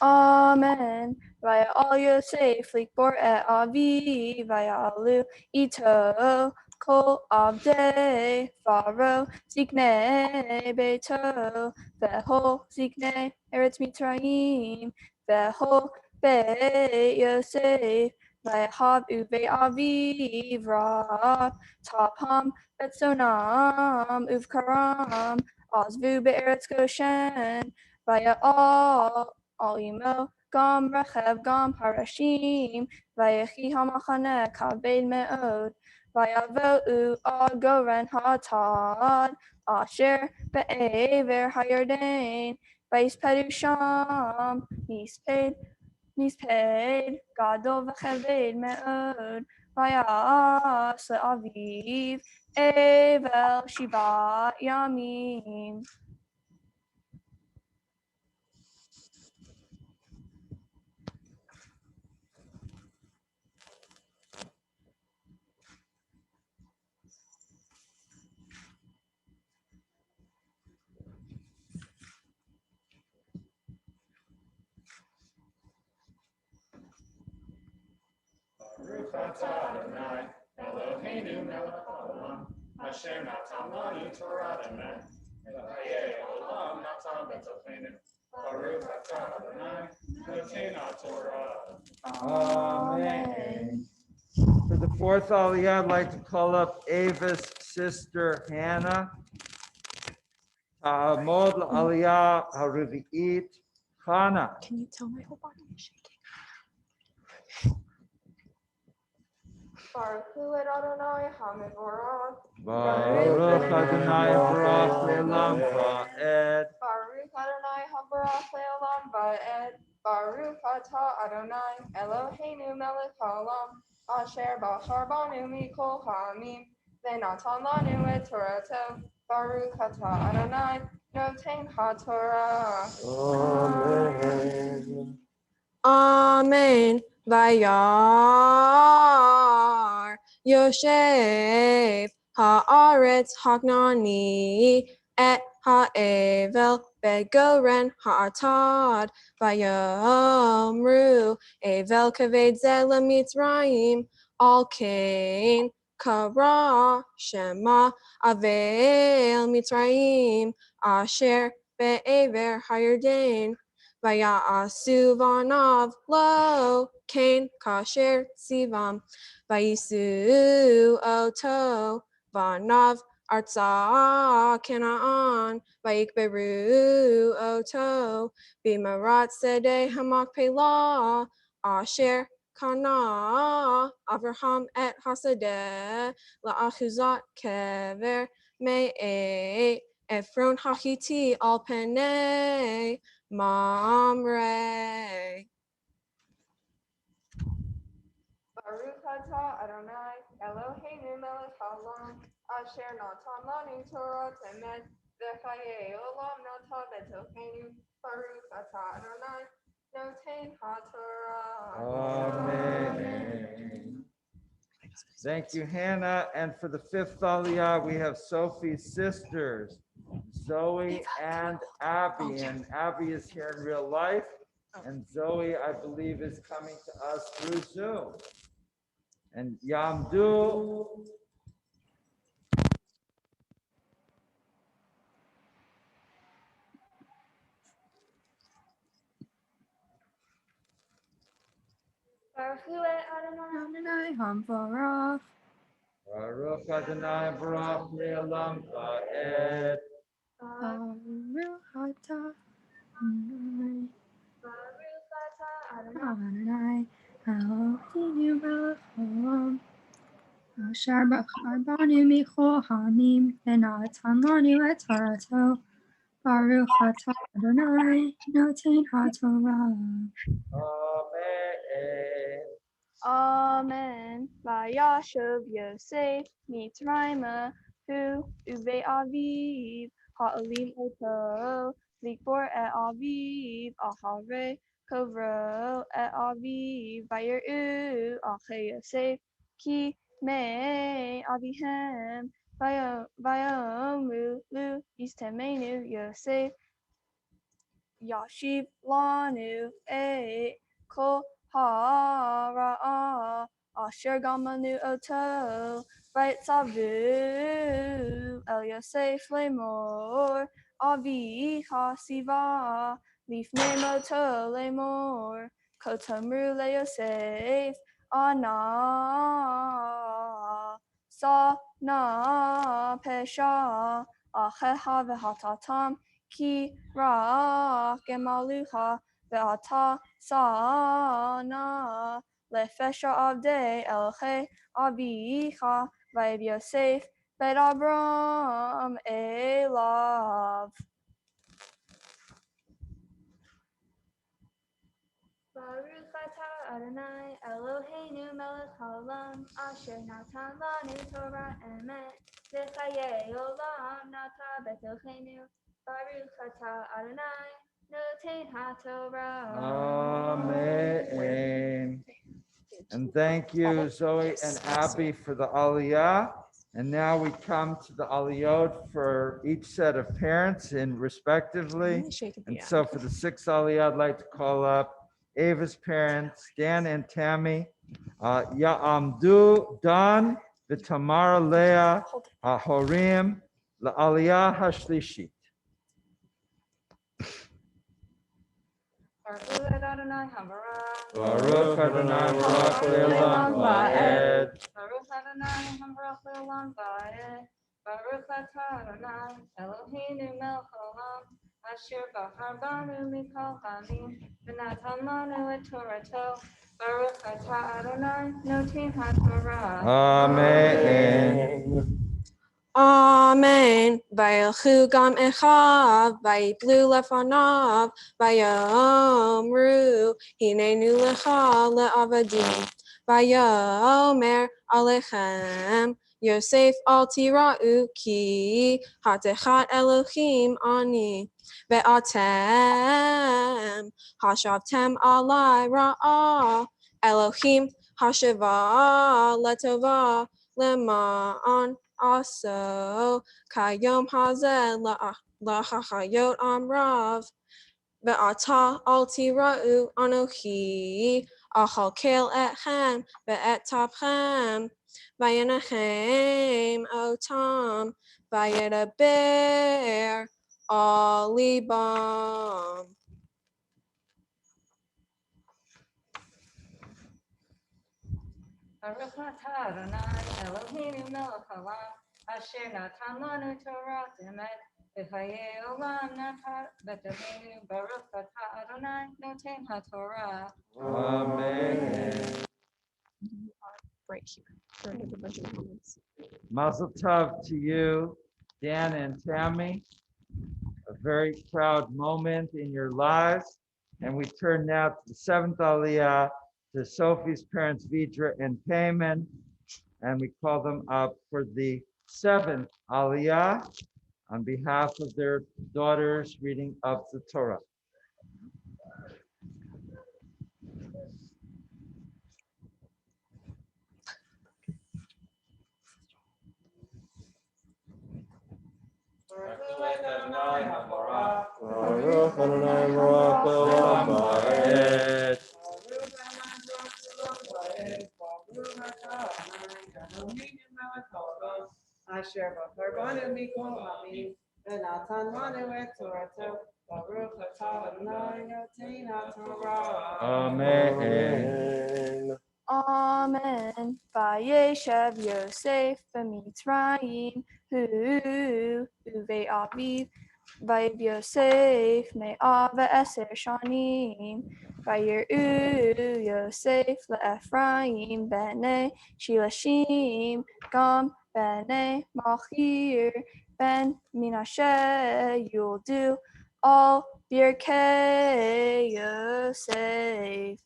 Amen. Vaya all Yosef, likbor et avi, vaya alu ito, kol avde, faro, zikne beto, veho zikne eretz mitzrayim, veho be Yosef, vaya hav uve avi, vra, tapham, betzonam, uvkaram, azvu be'eretz Goshen, vaya all imo gam rechev gam parashim vayechi hamachane kaved meod vayavohu ad goren hatad asher be'ever hayardain vayispedu sham misped gadol v'cheved meod vayas le'aviv evel shivat yamim. Baruch atah Adonai, Eloheinu melech haolam, asher natan lanu Torah demet, v'hayei olam natan b'tohenu. Baruch atah Adonai, noten haTorah. Amen. For the fourth Aliyah, I'd like to call up Ava's sister Hannah. Ta'amod la'aliyah ha'revi'it, Hannah. Can you tell my whole body is shaking? Baruch Hu et Adonai HaMevorach. Baruch Adonai Baruch Le'olam Va'ed. Baruch Adonai HaBarach Le'olam Va'ed. Baruch Atah Adonai Eloheinu Melech Haolam Asher Bachar Banu Mikol Ha'amim V'natan Lanu et Torato. Baruch Atah Adonai Noten HaTorah. Amen. Amen. Vayar Yosef Haaretz Hagnani et Ha'evel Begoren Ha'atad Vayomru Evel Kaved Zela Mitzrayim Al Kain Kara Shema Avel Mitzrayim Asher Be'ever Hayardain Vaya'asu vanav lo kain kasher sivam. Vayisu oto vanav Artsah Canaan, Vayikberu Oto, Bimarat Sede Hamak Pelah, Asher Kana, Avraham et Hasadeh, La'achuzat Kever, Me'e, Ephron Hachiti al Pene, Mamre. Baruch atah Adonai Eloheinu melech haolam asher natan lanu Torah temet v'chayei olam natan betochenu. Baruch atah Adonai noten haTorah. Amen. Thank you, Hannah. And for the fifth Aliyah, we have Sophie's sisters, Zoe and Abby. And Abby is here in real life. And Zoe, I believe, is coming to us through Zoom. And Yamdu. Adonai Hamvarach. Baruch Adonai Baruch Le'olam Va'ed. Baruch atah Adonai. Adonai Eloheinu melech haolam asher bachar banu michol ha'amim v'natan lanu et Torato. Baruch atah Adonai noten haTorah. Amen. Amen. Vayashuv Yosef Mitzrayma hu uve aviv ha'olim oto likbor et aviv ahare kovro et aviv vayeru ache Yosef ki me avihem vayomru lu istemenu Yosef Yashiv lanu e kol ha'ra'ah asher gamanu oto vayetzavu el Yosef lemor avi hasiva lifnei moto lemor kotamru le Yosef ana sa na pesha acheha v'hatatam ki ra gemaluha ve'ata sana lefesha avde elche avicha v'ev Yosef bet Abram elav. Baruch atah Adonai Eloheinu melech haolam asher natan lanu Torah emet v'chayei olam natan betochenu. Baruch atah Adonai noten haTorah. Amen. And thank you, Zoe and Abby, for the Aliyah. And now we come to the Aliyot for each set of parents and respectively. And so for the sixth Aliyah, I'd like to call up Ava's parents, Dan and Tammy, Ya'amdu, Dan, V'tamar, Leah, Horim, La'aliyah Hashlishit. Baruch Adonai Hamvarach. Baruch Adonai Baruch Le'olam Va'ed. Baruch Adonai Hamvarach Le'olam Va'ed. Baruch atah Adonai Eloheinu melech haolam asher bachar banu mikol ha'amim v'natan lanu et Torato. Baruch atah Adonai noten haTorah. Amen. Amen. Vayelchu gam echav, vayiplu lefanav, vayomru, hinenu lecha le'avadim, vayomer alechem, Yosef al tira'u ki hatechat Elohim ani, ve'atem hashavtem alai ra'ah, Elohim hashava letova lema'an also kayom hazel lahachayot amrav ve'ata al tira'u anochi achalkel etchem ve'et tapchem vayenachem otam vayedaber al libam. Baruch atah Adonai Eloheinu melech haolam Asher natan lanu Torah emet, v'chaye olam natan b'tavenu baruch atah Adonai noten haTorah. Amen. Right here. There are a bunch of comments. Mazel tov to you, Dan and Tammy. A very proud moment in your lives. And we turn now to the seventh Aliyah, to Sophie's parents, Vidra and Payman. And we call them up for the seventh Aliyah on behalf of their daughters reading of the Torah. Asher b'char banu mikol ha'amim, v'natan lanu et Torato, baruch atah Adonai noten haTorah. Amen. Amen. Vayeshev Yosef b'Mitzrayim, hu uve'aviv, Vayev Yosef me'ah ve'eser shanim, Vayeru Yosef le'Ephraim b'nei Shilashim, Gam b'nei Machir, ben Menashe Yuldu, all Birkei Yosef.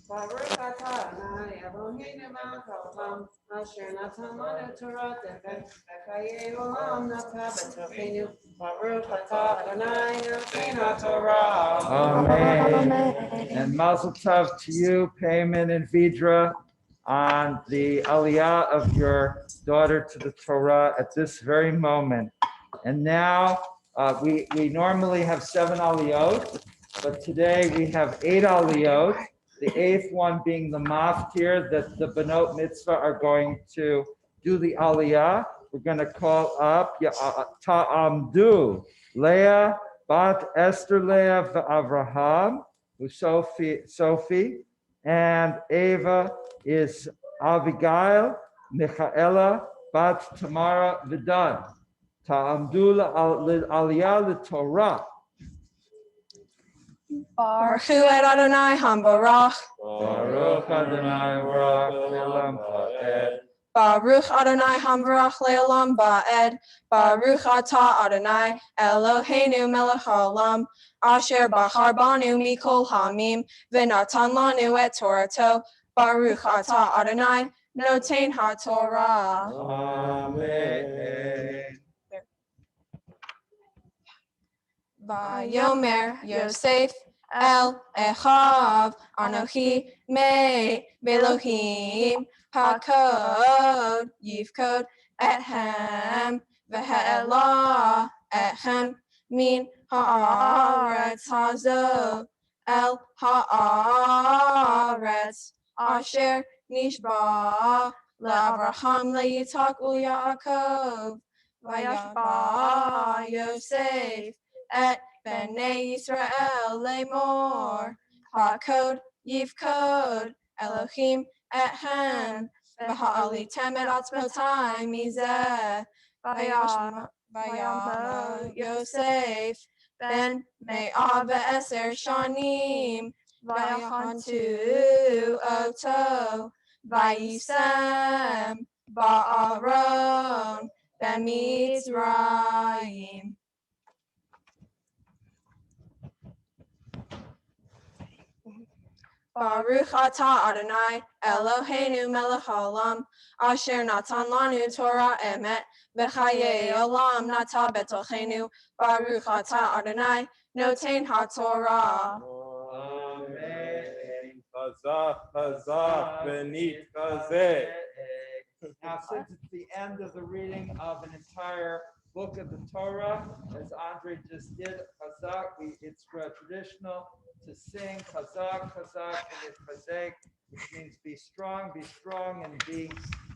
Baruch atah Adonai Eloheinu melech haolam, asher natan lanu Torah v'chaye olam natan b'tochenu. Baruch atah Adonai noten haTorah. Amen. And mazel tov to you, Payman and Vidra, on the aliyah of your daughter to the Torah at this very moment. And now, we normally have 7 aliyot, but today we have 8 aliyot, the 8th one being the maftir that the Benot Mitzvah are going to do the aliyah. We're going to call up Ta'amdu, Leah, Bat Esther Leah Avraham, who's Sophie, and Ava is Abigail, Michaela, Bat Tamara Vidan. Ta'amdu aliyah l'Torah. Baruch et Adonai Hambarach. Baruch Adonai Baruch Le'olam Ha'ed. Baruch Adonai Hambarach Le'olam Ba'ed. Baruch Atah Adonai Eloheinu melech haolam, asher b'char banu mikol ha'amim, v'natan lanu et Torato. Baruch Atah Adonai noten haTorah. Amen. Vayomer Yosef El Echav Anochi Me Belohim Hakod Yivkod Ethem V'Ha'elah Ethem Min Haaretz Hazo El Haaretz Asher Nishba LaAvraham LeYitzhak ULeYaakov Vayashba Yosef et Bnei Yisrael lemor, Hakod Yivkod Elohim ethem, v'ha'alitem et atzmotai mizeh, vayama Yosef ben me'ah ve'eser shanim, vayachantu oto, vayisem ba'aron b'Mitzrayim. Baruch atah Adonai Eloheinu melech haolam, asher natan lanu Torah emet, v'chaye olam nata betochenu. Baruch atah Adonai noten haTorah. Amen. Chazak, chazak, v'nit chazeh. Now, since it's the end of the reading of an entire book of the Torah, as Andre just did, chazak, it's traditional to sing chazak, chazak, and chazek, which means be strong, and be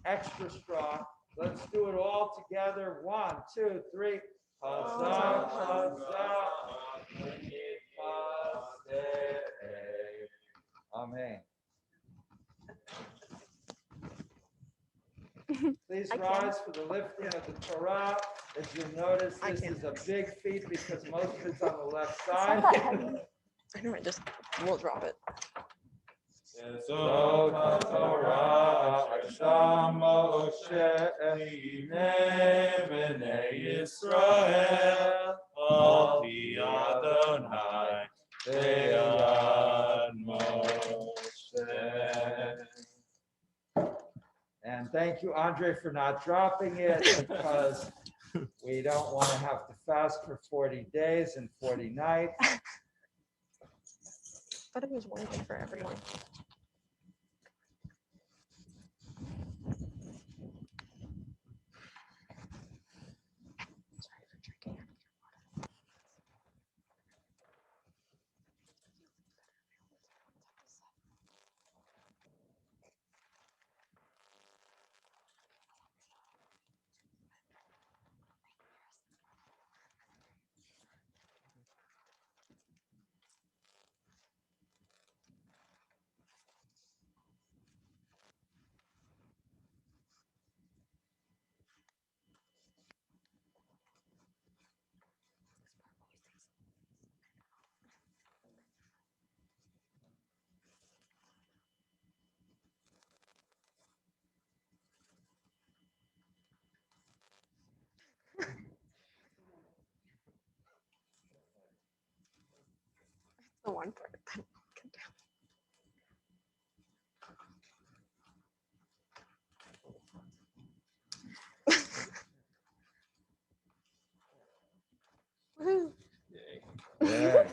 extra strong. Let's do it all together. 1, 2, 3. Chazak, chazak, Amen. Please rise for the lifting of the Torah. As you notice, this is a big feat because most of it's on the left side. I know, we'll drop it. Torah Hashem Moshe Bnei Yisrael Al Pi Adonai Be'ad Moshe. And thank you, Andre, for not dropping it because we don't want to have to fast for 40 days and 40 nights. I thought it was one thing for everyone. The one part that can down. Woohoo. Yeah.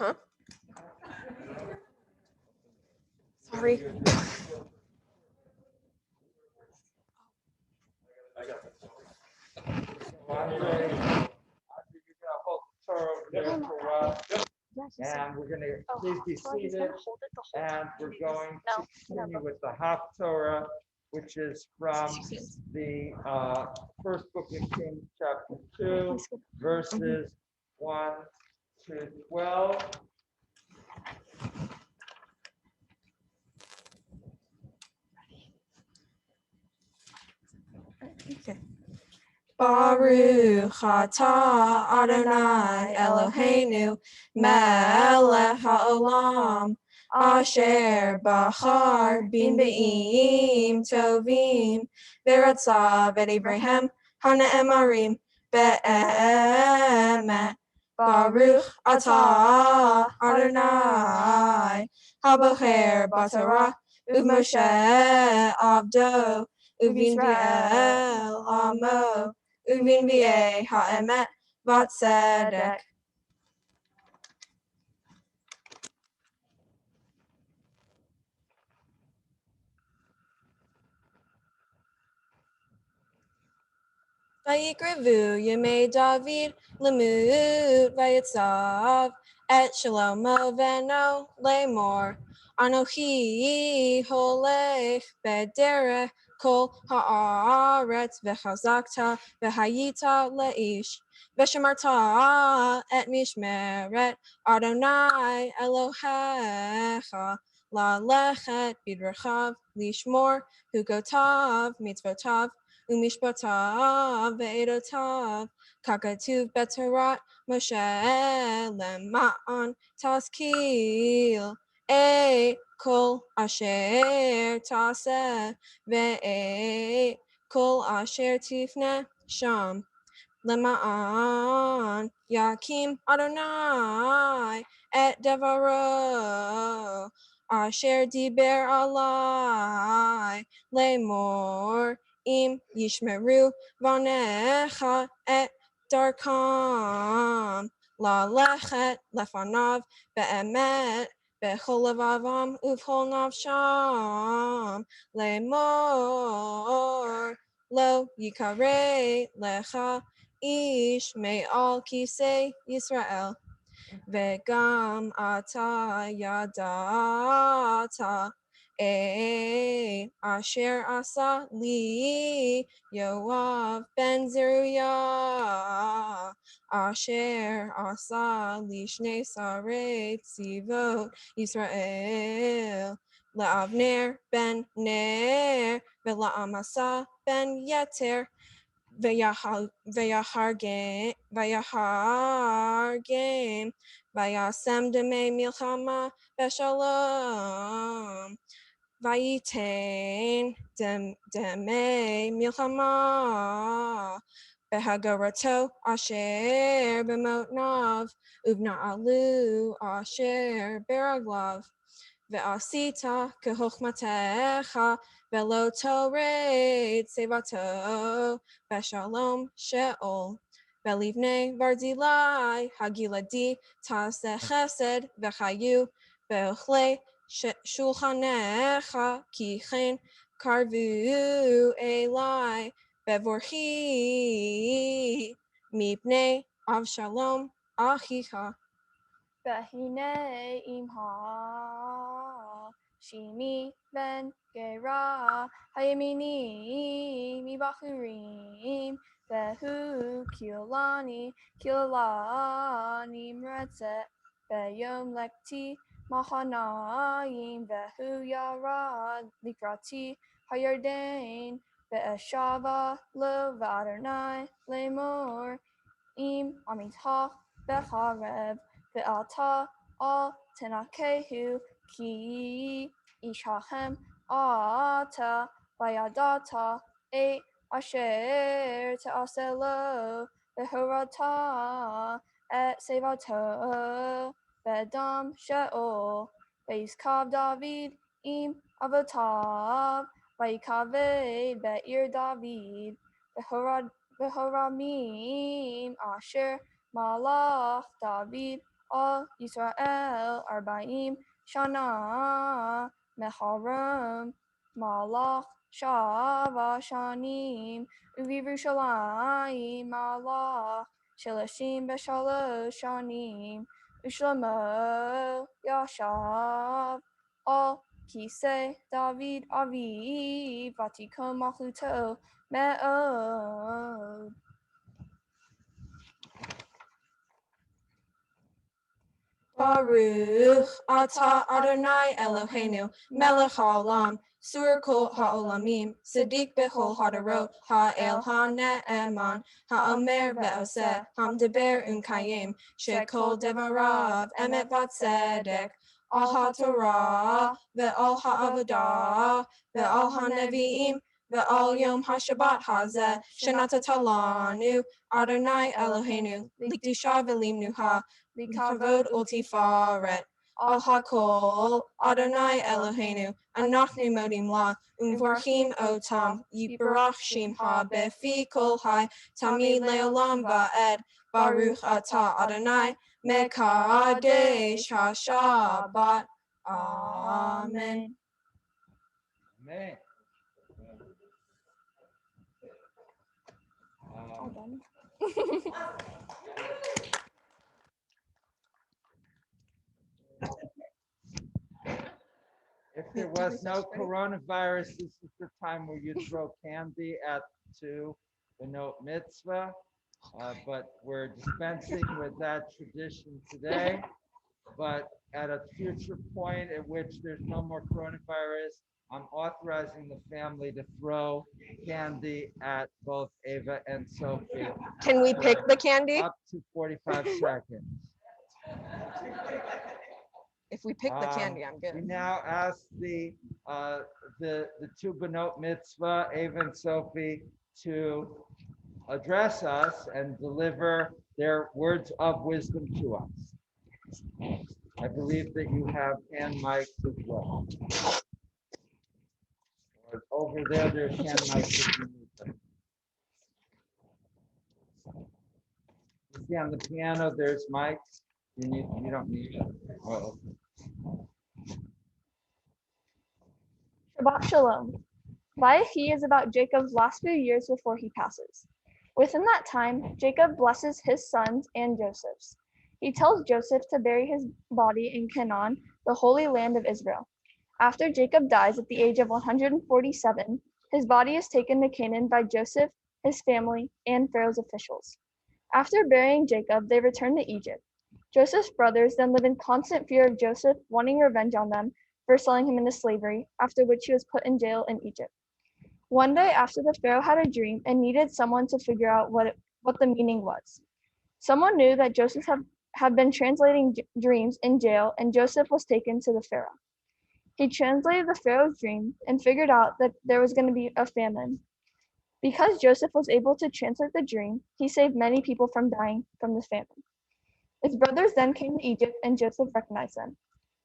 Huh? Sorry. I got this. Andre, you're gonna hold the Torah over there for a while. And we're going to please be seated. And we're going to continue with the Haftorah, which is from the first book of Kings, chapter 2, verses 1 to 12. Okay. Baruch atah Adonai Eloheinu melech haolam asher bachar bin be'im tovim v'ratzav et Abraham ha'ne'emarim be'emet. Baruch atah Adonai habocher b'Torah u'Moshe avdo u'V'Yisrael amo u'V'Nbi'ei ha'emet v'tzedek. Vayikrevu Yemei David lemut vayitzav et Shlomo veno lemor Anochi holech bederech kol haaretz v'chazakta v'hayita leish v'shemarta et mishmeret Adonai Elohecha lalechet bidrechav lishmor hukotav mitzvotav Umishpatav ve'edotav kakatuv b'Torah Moshe lema'an taskil kol asher taseh ve'e kol asher tifne sham lema'an yakim Adonai et devaro asher diber alai lemor im yishmeru vanecha et darkam lalechet lefanav be'emet bechol levavam uvchol nafsham lemor lo yikare lecha ish me'al kisei Yisrael vegam ata yadata asher asa li Yoav ben Zeruiah asher asa li shnei sarei tzivot Yisrael laavner ben ner vela'amasa ben yeter Vayahargem Vayasem Deme Milchama Beshalom Vayitain Deme Milchama Behagarato Asher Bemotnav Ubna Alu Asher Beraglav Ve'asita kehochmatecha velo tored sevato beshalom sheol velivnei barzilai hagiladi taseh chesed vechayu ve'ochle shulchanecha kichen karvu elai bevorchi mipnei avshalom achicha. Vahine imha shimi ben gera hayamini mi bachurim vehu kilani mretzet veyom lekti mahanayim vehu yarad likrati hayardain ve'eshava lo v'adonai lemor im amitach becharev ve'ata al tenakehu ki ishahem ata vayadata et asher ta'aselo vehorata et sevato bedam sheol veiskav David im avotav vayikaved be'ir David Behoramim asher malach David al Yisrael Arba'im Shana Meharam Malach Shava Shanim Uvivushalayim Malach Shelashim Beshalosh Shanim Ushlomo Yashav Al Kisei David Aviv Vatikom Machuto Me'od. Baruch Ata Adonai Eloheinu Melech Haolam Sur Kol Haolamim Sadiq Bechol Hadarot Ha'el Ha'ne'eman Ha'omer Ve'oseh Hamdeber Kayim Shekol Devarav Emet Vatzedek Al HaTorah Ve'al Ha'avodah Ve'al HaNevi'im Ve'al Yom HaShabbat Hazeh Shenata Talanu Adonai Eloheinu Likdusha Ve'limnuha Likavod ultifaret al hakol Adonai Eloheinu anachnu modim la umvorchim otam yibarach shimcha befi kol hai tamid leolam va'ed baruch atah Adonai mekadesh hashabbat. Amen. Amen. All done. If there was no coronavirus, this is the time where you throw candy to the note mitzvah, but we're dispensing with that tradition today. But at a future point at which there's no more coronavirus, I'm authorizing the family to throw candy at both Ava and Sophie. Can we pick the candy? Up to 45 seconds. If we pick the candy, I'm We good. now ask the two Benot Mitzvah, Ava and Sophie, to address us and deliver their words of wisdom to us. I believe that you have hand mics as well. Or over there, there's hand mics if you need them. You see on the piano, there's mics. You don't need them. Oh, okay. Shabbat Shalom. Vayechi is about Jacob's last few years before he passes. Within that time, Jacob blesses his sons and Joseph's. He tells Joseph to bury his body in Canaan, the holy land of Israel. After Jacob dies at the age of 147, his body is taken to Canaan by Joseph, his family, and Pharaoh's officials. After burying Jacob, they return to Egypt. Joseph's brothers then live in constant fear of Joseph wanting revenge on them for selling him into slavery, after which he was put in jail in Egypt. One day after the Pharaoh had a dream and needed someone to figure out what the meaning was. Someone knew that Joseph had been translating dreams in jail, and Joseph was taken to the Pharaoh. He translated the Pharaoh's dream and figured out that there was going to be a famine. Because Joseph was able to translate the dream, he saved many people from dying from the famine. His brothers then came to Egypt, and Joseph recognized them.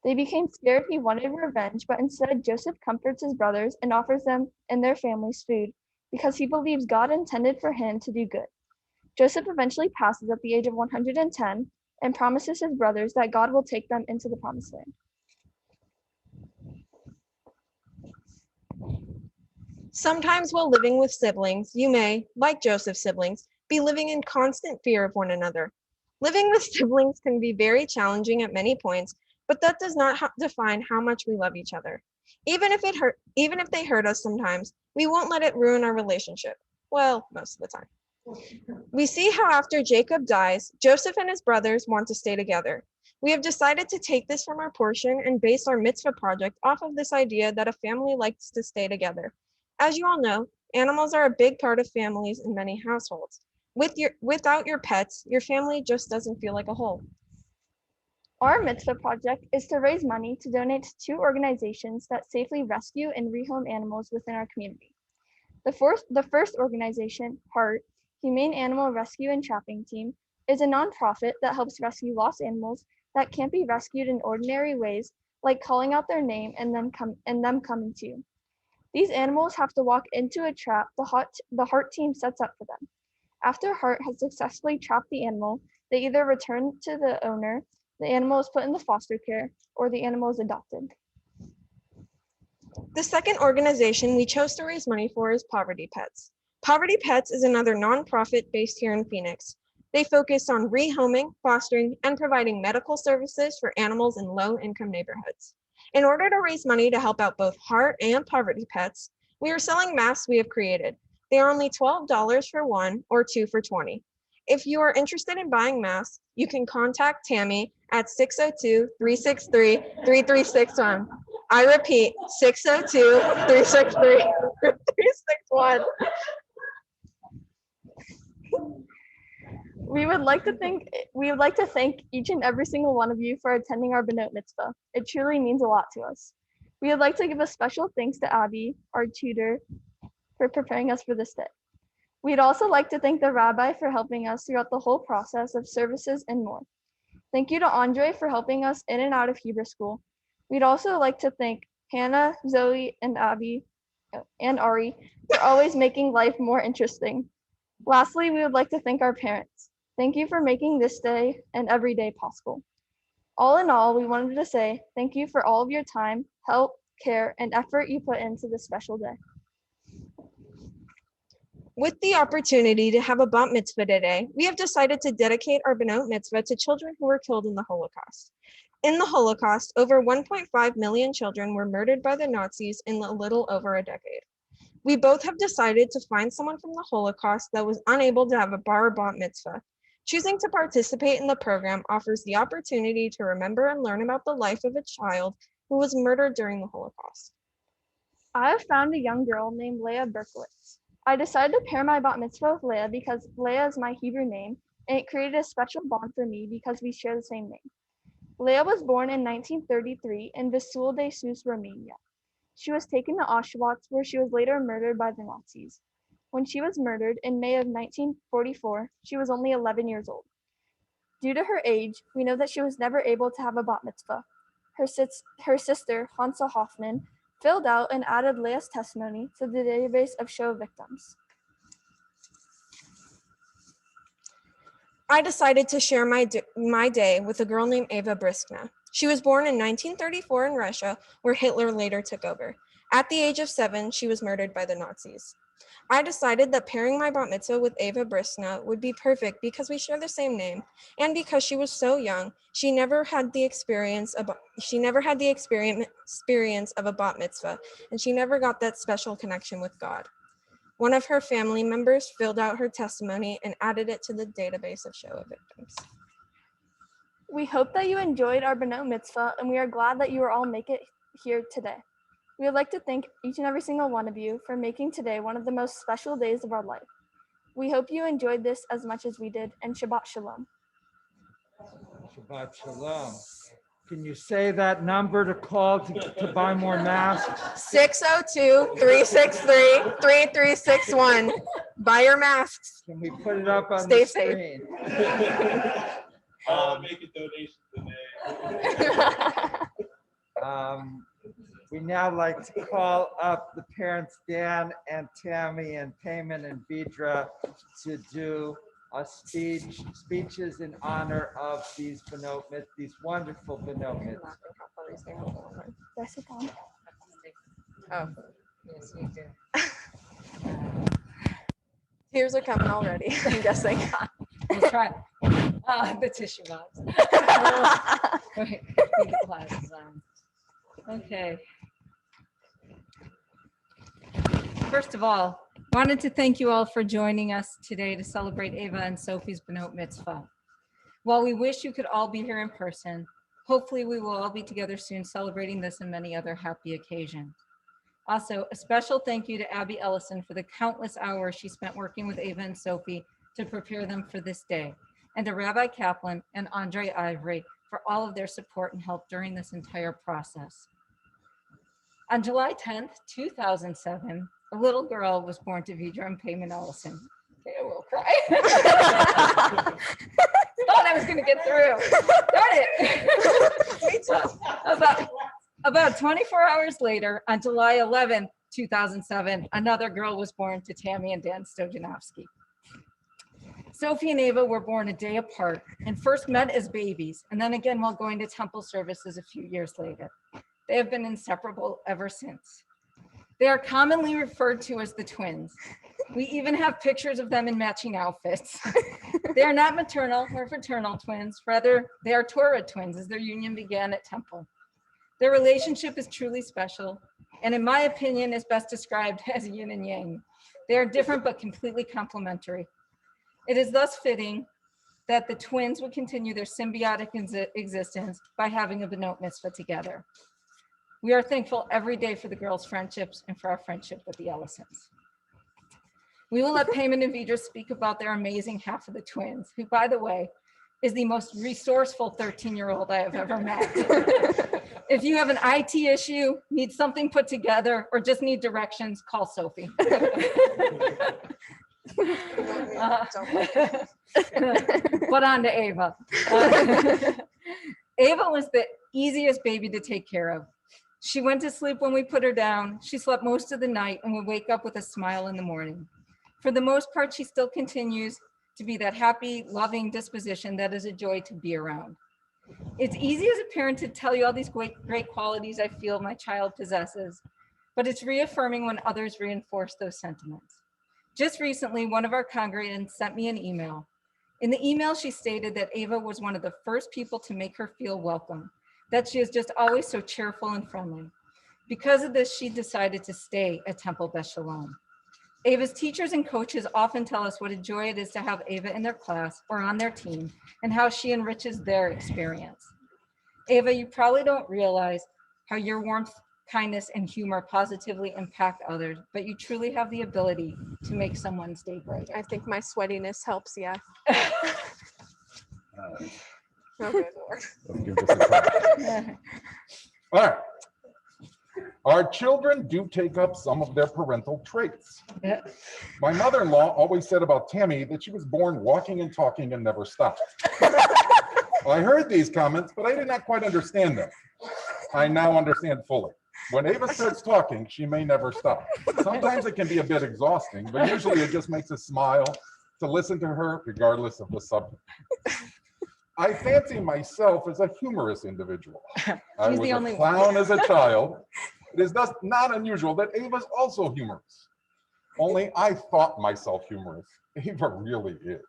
They became scared he wanted revenge, but instead Joseph comforts his brothers and offers them and their families food because he believes God intended for him to do good. Joseph eventually passes at the age of 110 and promises his brothers that God will take them into the promised land. Sometimes while living with siblings, you may, like Joseph's siblings, be living in constant fear of one another. Living with siblings can be very challenging at many points, but that does not define how much we love each other. Even if they hurt us sometimes, we won't let it ruin our relationship. Well, most of the time. We see how after Jacob dies, Joseph and his brothers want to stay together. We have decided to take this from our portion and base our mitzvah project off of this idea that a family likes to stay together. As you all know, animals are a big part of families in many households. Without your pets, your family just doesn't feel like a whole. Our mitzvah project is to raise money to donate to 2 organizations that safely rescue and rehome animals within our community. The first organization, HEART, Humane Animal Rescue and Trapping Team, is a nonprofit that helps rescue lost animals that can't be rescued in ordinary ways, like calling out their name and them coming to you. These animals have to walk into a trap the HEART team sets up for them. After HEART has successfully trapped the animal, they either return to the owner, the animal is put into foster care, or the animal is adopted. The second organization we chose to raise money for is Poverty Pets. Poverty Pets is another nonprofit based here in Phoenix. They focus on rehoming, fostering, and providing medical services for animals in low-income neighborhoods. In order to raise money to help out both HEART and Poverty Pets, we are selling masks we have created. They are only $12 for 1 or 2 for $20. If you are interested in buying masks, you can contact Tammy at 602-363-3361. I repeat, 602-363-3361. We would like to thank each and every single one of you for attending our Benot Mitzvah. It truly means a lot to us. We would like to give a special thanks to Abby, our tutor, for preparing us for this day. We'd also like to thank the rabbi for helping us throughout the whole process of services and more. Thank you to Andre for helping us in and out of Hebrew school. We'd also like to thank Hannah, Zoe, and Abby, and Ari for always making life more interesting. Lastly, we would like to thank our parents. Thank you for making this day and every day possible. All in all, we wanted to say thank you for all of your time, help, care, and effort you put into this special day. With the opportunity to have a bat mitzvah today, we have decided to dedicate our Benot Mitzvah to children who were killed in the Holocaust. In the Holocaust, over 1.5 million children were murdered by the Nazis in a little over a decade. We both have decided to find someone from the Holocaust that was unable to have a bar or bat mitzvah. Choosing to participate in the program offers the opportunity to remember and learn about the life of a child who was murdered during the Holocaust. I have found a young girl named Leah Berkowitz. I decided to pair my bat mitzvah with Leah because Leah is my Hebrew name, and it created a special bond for me because we share the same name. Leah was born in 1933 in Vasul de Sus, Romania. She was taken to Auschwitz, where she was later murdered by the Nazis. When she was murdered in May of 1944, she was only 11 years old. Due to her age, we know that she was never able to have a bat mitzvah. Her sister, Hansa Hoffman, filled out and added Leah's testimony to the database of Shoah victims. I decided to share my day with a girl named Eva Briskna. She was born in 1934 in Russia, where Hitler later took over. At the age of 7, she was murdered by the Nazis. I decided that pairing my bat mitzvah with Ava Brisna would be perfect because we share the same name, and because she was so young, she never had the experience of a bat mitzvah, and she never got that special connection with God. One of her family members filled out her testimony and added it to the database of Shoah victims. We hope that you enjoyed our B'nai Mitzvah, and we are glad that you are all make it here today. We would like to thank each and every single one of you for making today one of the most special days of our life. We hope you enjoyed this as much as we did, and Shabbat Shalom. Shabbat Shalom. Can you say that number to call to buy more masks? 602-363-3361. Buy your masks. Can we put it up on Stay the safe. screen? Make a donation today. We now like to call up the parents Dan and Tammy and Payman and Vidra to do speeches in honor of these wonderful B'nai Mitzvah. Oh, yes, you do. Tears are coming already, I'm guessing. Let's try the tissue box. Wait, get the glasses on. Okay. First of all, wanted to thank you all for joining us today to celebrate Ava and Sophie's B'nai Mitzvah. While we wish you could all be here in person, hopefully we will all be together soon celebrating this and many other happy occasions. Also, a special thank you to Abby Elison for the countless hours she spent working with Ava and Sophie to prepare them for this day, and to Rabbi Kaplan and Andre Ivory for all of their support and help during this entire process. On July 10th, 2007, a little girl was born to Vidra and Payman Elison. Okay, I will cry. Thought I was going to get through. Darn it. About 24 hours later, on July 11th, 2007, another girl was born to Tammy and Dan Stojanovski. Sophie and Ava were born a day apart and first met as babies, and then again while going to temple services a few years later. They have been inseparable ever since. They are commonly referred to as the twins. We even have pictures of them in matching outfits. They are not maternal or fraternal twins, rather they are Torah twins as their union began at temple. Their relationship is truly special, and in my opinion is best described as yin and yang. They are different but completely complementary. It is thus fitting that the twins would continue their symbiotic existence by having a B'nai Mitzvah together. We are thankful every day for the girls' friendships and for our friendship with the Elisons. We will let Payman and Vidra speak about their amazing half of the twins, who, by the way, is the most resourceful 13-year-old I have ever met. If you have an IT issue, need something put together, or just need directions, call Sophie. But on to Ava. Ava was the easiest baby to take care of. She went to sleep when we put her down. She slept most of the night and would wake up with a smile in the morning. For the most part, she still continues to be that happy, loving disposition that is a joy to be around. It's easy as a parent to tell you all these great qualities I feel my child possesses, but it's reaffirming when others reinforce those sentiments. Just recently, one of our congregants sent me an email. In the email, she stated that Ava was one of the first people to make her feel welcome, that she is just always so cheerful and friendly. Because of this, she decided to stay at Temple Beth Shalom. Ava's teachers and coaches often tell us what a joy it is to have Ava in their class or on their team and how she enriches their experience. Ava, you probably don't realize how your warmth, kindness, and humor positively impact others, but you truly have the ability to make someone's day bright. I think my sweatiness helps, yeah. Let's give this a try. All right. Our children do take up some of their parental traits. My mother-in-law always said about Tammy that she was born walking and talking and never stopped. I heard these comments, but I did not quite understand them. I now understand fully. When Ava starts talking, she may never stop. Sometimes it can be a bit exhausting, but usually it just makes us smile to listen to her regardless of the subject. I fancy myself as a humorous individual. I was a clown as a child, It is thus not unusual that Ava is also humorous. Only I thought myself humorous. Ava really is.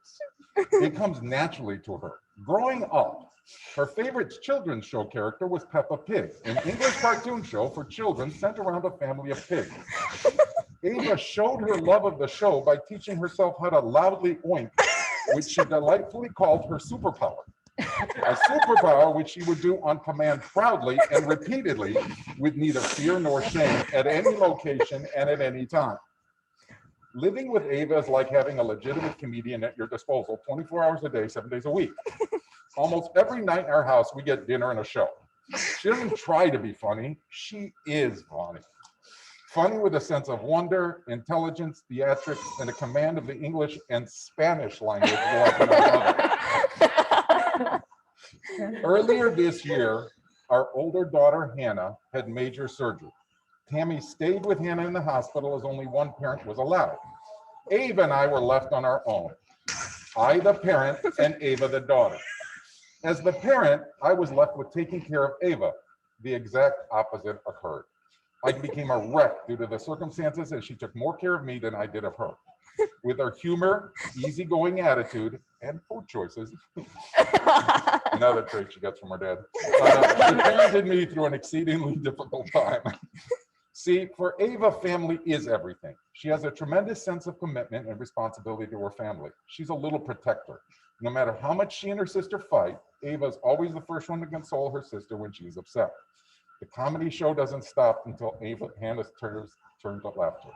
It comes naturally to her. Growing up, her favorite children's show character was Peppa Pig, an English cartoon show for children centered around a family of pigs. Ava showed her love of the show by teaching herself how to loudly oink, which she delightfully called her superpower. A superpower which she would do on command proudly and repeatedly with neither fear nor shame at any location and at any time. Living with Ava is like having a legitimate comedian at your disposal 24 hours a day, 7 days a week. Almost every night in our house, we get dinner and a show. She doesn't try to be funny. She is funny. Funny with a sense of wonder, intelligence, theatrics, and a command of the English and Spanish language like no other. Earlier this year, our older daughter, Hannah, had major surgery. Tammy stayed with Hannah in the hospital as only one parent was allowed. Ava and I were left on our own. I, the parent, and Ava, the daughter. As the parent, I was left with taking care of Ava. The exact opposite occurred. I became a wreck due to the circumstances, and she took more care of me than I did of her. With her humor, easygoing attitude, and food choices, another trait she gets from her dad, she parented me through an exceedingly difficult time. See, for Ava, family is everything. She has a tremendous sense of commitment and responsibility to her family. She's a little protector. No matter how much she and her sister fight, Ava is always the first one to console her sister when she's upset. The comedy show doesn't stop until Hannah turns to laughter.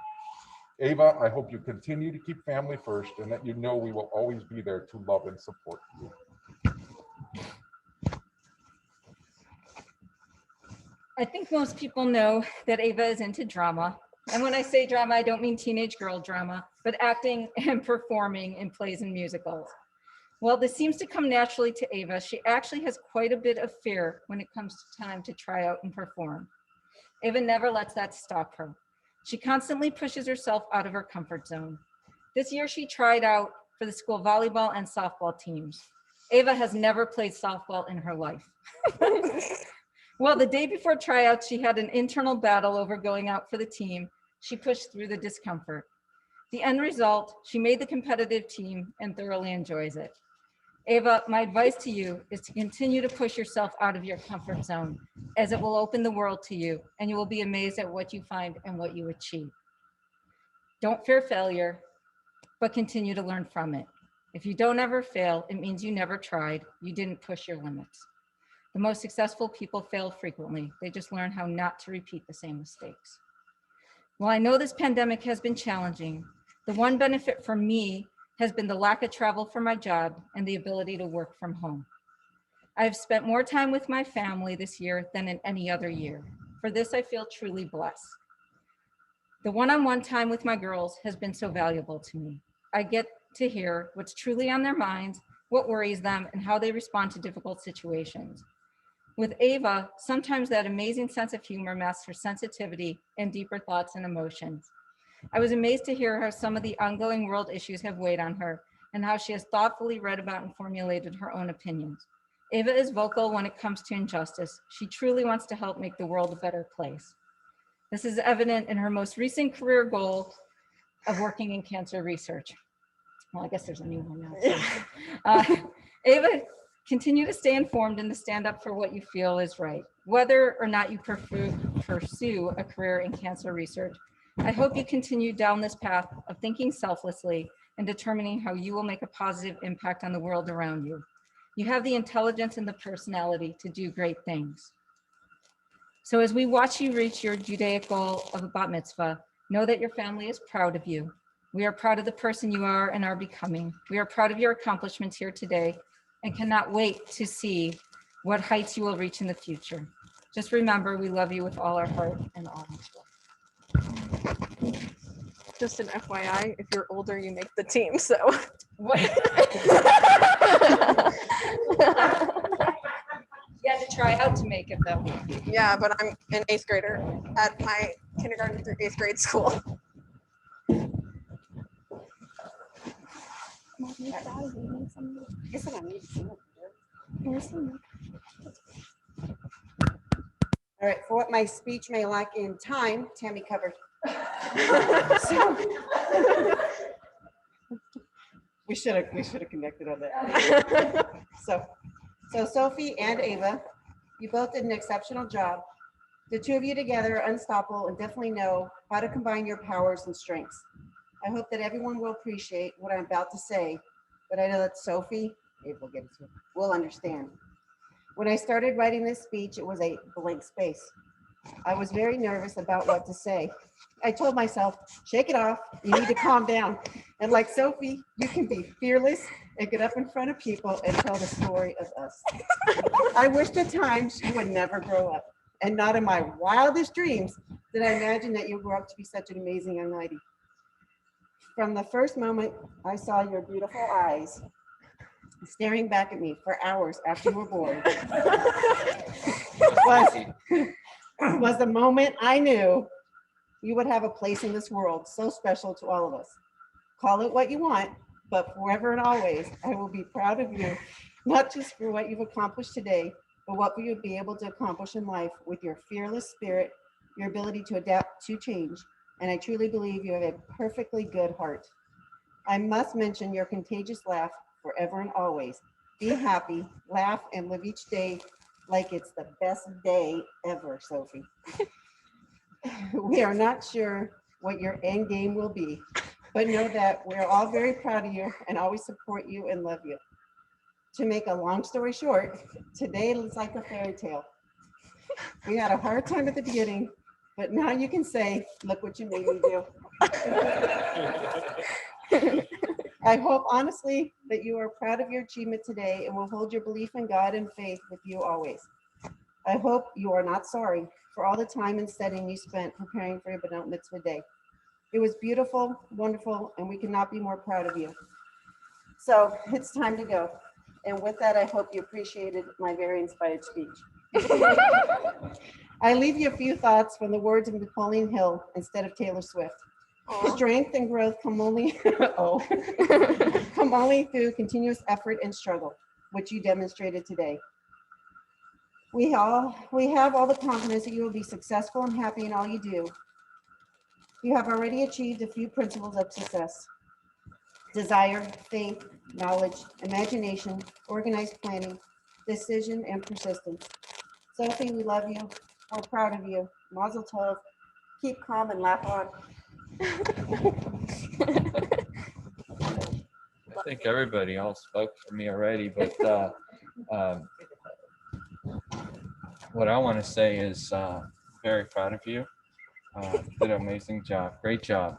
Ava, I hope you continue to keep family first and that you know we will always be there to love and support you. I think most people know that Ava is into drama. And when I say drama, I don't mean teenage girl drama, but acting and performing in plays and musicals. While this seems to come naturally to Ava, she actually has quite a bit of fear when it comes to time to try out and perform. Ava never lets that stop her. She constantly pushes herself out of her comfort zone. This year she tried out for the school volleyball and softball teams. Ava has never played softball in her life. Well, the day before tryouts, she had an internal battle over going out for the team. She pushed through the discomfort. The end result, she made the competitive team and thoroughly enjoys it. Ava, my advice to you is to continue to push yourself out of your comfort zone, as it will open the world to you, and you will be amazed at what you find and what you achieve. Don't fear failure, but continue to learn from it. If you don't ever fail, it means you never tried, you didn't push your limits. The most successful people fail frequently. They just learn how not to repeat the same mistakes. While I know this pandemic has been challenging, the one benefit for me has been the lack of travel for my job and the ability to work from home. I've spent more time with my family this year than in any other year. For this, I feel truly blessed. The one-on-one time with my girls has been so valuable to me. I get to hear what's truly on their minds, what worries them, and how they respond to difficult situations. With Ava, sometimes that amazing sense of humor masks her sensitivity and deeper thoughts and emotions. I was amazed to hear how some of the ongoing world issues have weighed on her and how she has thoughtfully read about and formulated her own opinions. Ava is vocal when it comes to injustice. She truly wants to help make the world a better place. This is evident in her most recent career goal of working in cancer research. Well, I guess there's a new one now. Ava, continue to stay informed and to stand up for what you feel is right. Whether or not you pursue a career in cancer research, I hope you continue down this path of thinking selflessly and determining how you will make a positive impact on the world around you. You have the intelligence and the personality to do great things. So as we watch you reach your Judaic goal of a bat mitzvah, know that your family is proud of you. We are proud of the person you are and are becoming. We are proud of your accomplishments here today and cannot wait to see what heights you will reach in the future. Just remember, we love you with all our heart and all our soul. Just an FYI, if you're older, you make the team, so. What? You had to try out to make it though. Yeah, but I'm an 8th grader at my kindergarten through 8th grade school. All right, for what my speech may lack in time, Tammy covered. So, we should have connected on that. So Sophie and Ava, you both did an exceptional job. The two of you together are unstoppable and definitely know how to combine your powers and strengths. I hope that everyone will appreciate what I'm about to say, but I know that Sophie, Ava will get it to, will understand. When I started writing this speech, it was a blank space. I was very nervous about what to say. I told myself, shake it off, you need to calm down. And like Sophie, you can be fearless and get up in front of people and tell the story of us. I wished at times you would never grow up. And not in my wildest dreams did I imagine that you'll grow up to be such an amazing young lady. From the first moment I saw your beautiful eyes staring back at me for hours after you were born was the moment I knew you would have a place in this world so special to all of us. Call it what you want, but forever and always, I will be proud of you, not just for what you've accomplished today, but what you'll be able to accomplish in life with your fearless spirit, your ability to adapt to change, and I truly believe you have a perfectly good heart. I must mention your contagious laugh forever and always. Be happy, laugh, and live each day like it's the best day ever, Sophie. We are not sure what your end game will be, but know that we're all very proud of you and always support you and love you. To make a long story short, today is like a fairy tale. We had a hard time at the beginning, but now you can say, look what you made me do. I hope honestly that you are proud of your achievement today and will hold your belief in God and faith with you always. I hope you are not sorry for all the time and studying you spent preparing for your Benot Mitzvah day. It was beautiful, wonderful, and we cannot be more proud of you. So it's time to go. And with that, I hope you appreciated my very inspired speech. I leave you a few thoughts from the words of Napoleon Hill instead of Taylor Swift. Strength and growth come only, come only through continuous effort and struggle, which you demonstrated today. We have all the confidence that you will be successful and happy in all you do. You have already achieved a few principles of success: desire, faith, knowledge, imagination, organized planning, decision, and persistence. Sophie, we love you. We're proud of you. Mazel tov. Keep calm and laugh on. I think everybody all spoke for me already, but what I want to say is very proud of you. Did an amazing job. Great job.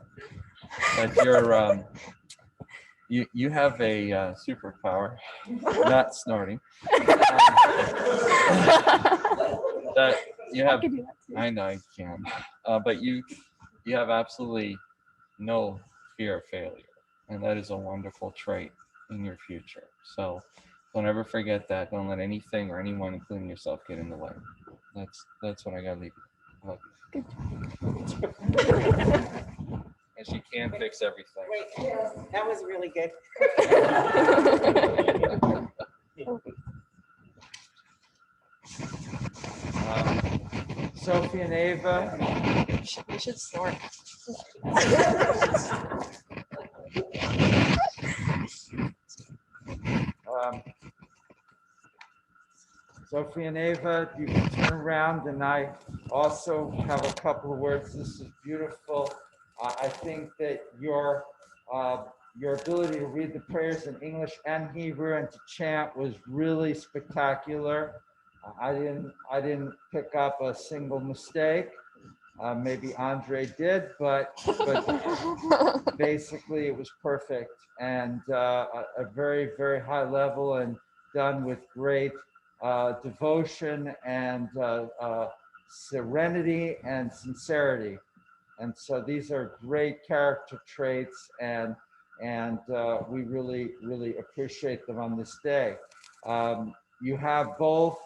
But you're you have a superpower, not snorting. That you have. I know you can, but you have absolutely no fear of failure, and that is a wonderful trait in your future. So don't ever forget that. Don't let anything or anyone, including yourself, get in the way. That's what I gotta leave you. Love you. And she can fix everything. Wait, that was really good. Sophie and Ava. We should snort. Sophie and Ava, you can turn around, and I also have a couple of words. This is beautiful. I think that your ability to read the prayers in English and Hebrew and to chant was really spectacular. I didn't pick up a single mistake. Maybe Andre did, but basically it was perfect, and a very, very high level, and done with great devotion and serenity and sincerity. And so these are great character traits, and we really, really appreciate them on this day. You have both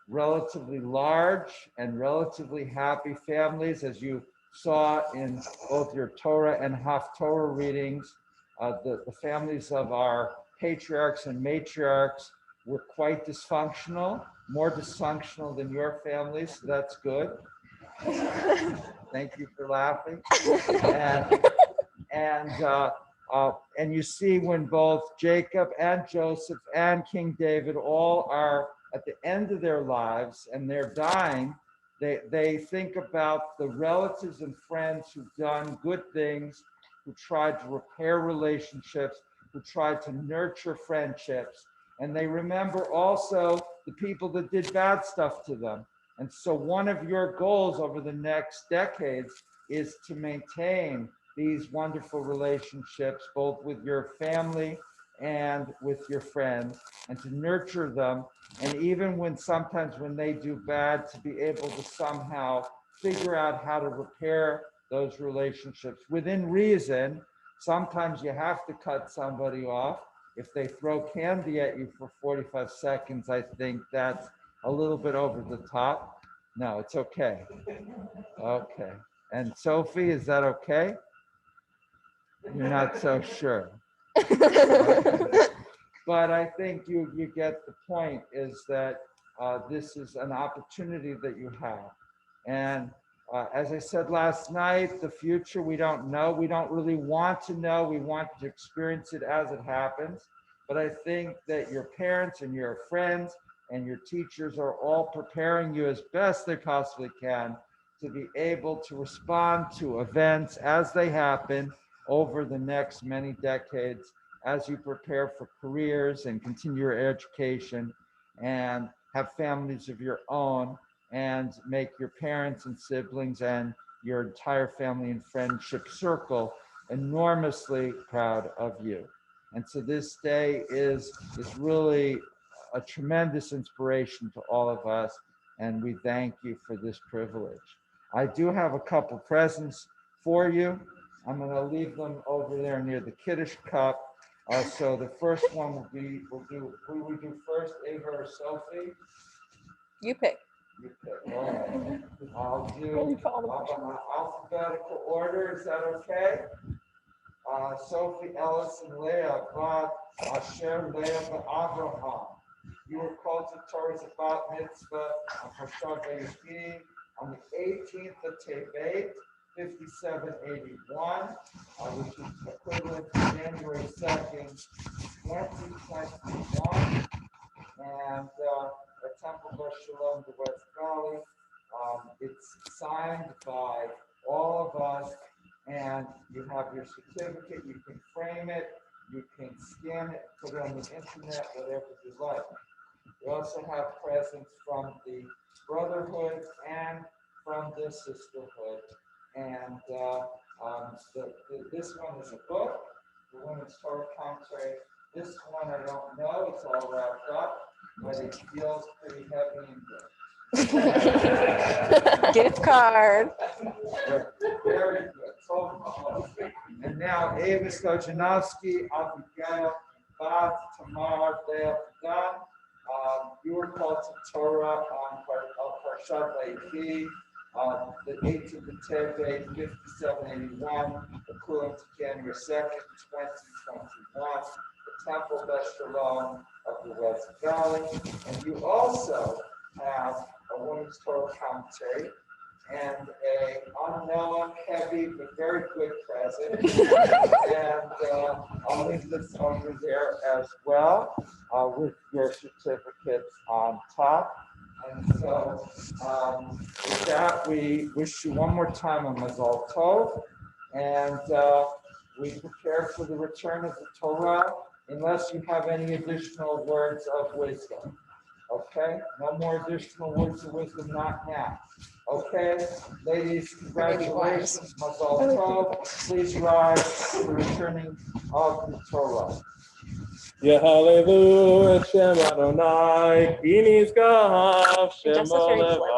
relatively large and relatively happy families, as you saw in both your Torah and Haftorah readings. The families of our patriarchs and matriarchs were quite dysfunctional, more dysfunctional than your family, so that's good. Thank you for laughing. And you see when both Jacob and Joseph and King David all are at the end of their lives and they're dying, they think about the relatives and friends who've done good things, who tried to repair relationships, who tried to nurture friendships. And they remember also the people that did bad stuff to them. And so one of your goals over the next decades is to maintain these wonderful relationships, both with your family and with your friends, and to nurture them. And even when sometimes when they do bad, to be able to somehow figure out how to repair those relationships within reason. Sometimes you have to cut somebody off. If they throw candy at you for 45 seconds, I think that's a little bit over the top. No, it's okay. Okay. And Sophie, is that okay? You're not so sure. Okay. But I think you get the point, is that this is an opportunity that you have. And as I said last night, the future, we don't know. We don't really want to know. We want to experience it as it happens. But I think that your parents and your friends and your teachers are all preparing you as best they possibly can to be able to respond to events as they happen over the next many decades, as you prepare for careers and continue your education and have families of your own and make your parents and siblings and your entire family and friendship circle enormously proud of you. And so this day is really a tremendous inspiration to all of us, and we thank you for this privilege. I do have a couple presents for you. I'm going to leave them over there near the Kiddush cup. So the first one will be, who we do first, Ava or Sophie? You pick. You pick, all right. I'll do alphabetical order, is that okay? Sophie, Elison, Leah, Bat, Asher, Leah, Abraham. You were called to Torah's Bat Mitzvah on Hashar Be'yachid on the 18th of Tevet, 5781, which is equivalent to January 2nd, 2021. And at Temple Bar Shalom, the West Valley. It's signed by all of us, and you have your certificate. You can frame it, you can scan it, put it on the internet, whatever you like. We also have presents from the Brotherhood and from the Sisterhood. And this one is a book, the Women's Torah Commentary. This one I don't know, it's all wrapped up, but it feels pretty heavy and good. Gift card. Very good. And now Ava Stojanovski, Abigail, Bat, Tamar, Leah, Dan. You were called to Torah on Parshat Vayikra, the 8th of the Tevet, 5781, equivalent to January 2nd, 2021, the Temple B'Shalom of the West Valley. And you also have a Women's Torah Commentary and a unknown, heavy, but very good present. And I'll leave this over there as well with your certificates on top. And so with that, we wish you one more time a Mazal Tov. And we prepare for the return of the Torah, unless you have any additional words of wisdom. Okay, no more additional words of wisdom, not now. Okay, ladies, congratulations, Mazal Tov. Please rise to the returning of the Torah. Yehalevu Hashem Adonai, Ki nizgav Shemo Levado.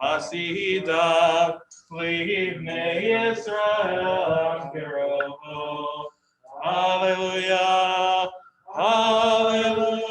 Hasidav Livnei Yisrael Kerovo. Hallelujah, hallelujah.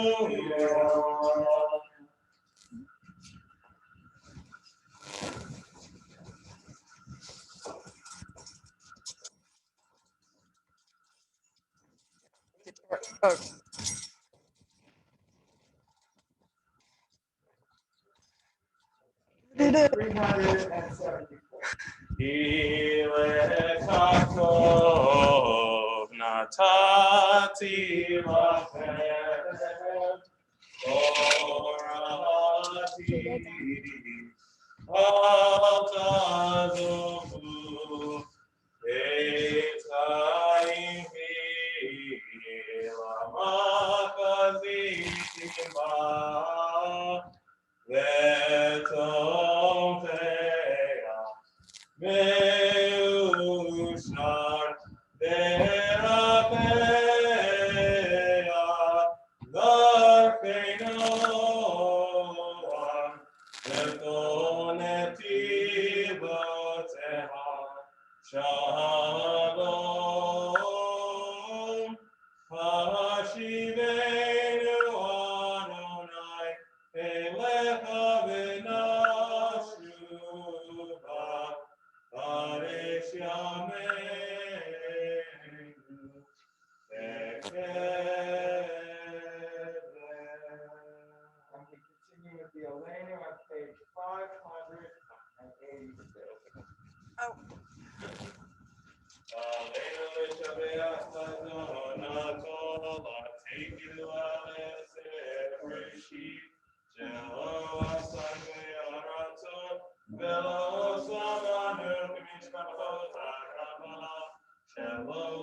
Ilekatov natati lachem orati altazofu etayim hilamakazitim ba vetomteya Meushar Derapeya Darkeinoam Vetonetiboteha Shalom Hashivenu Adonai Elecha V'nashuva Kadesh Yameinu And we continue with the Elena on page 586. Oh.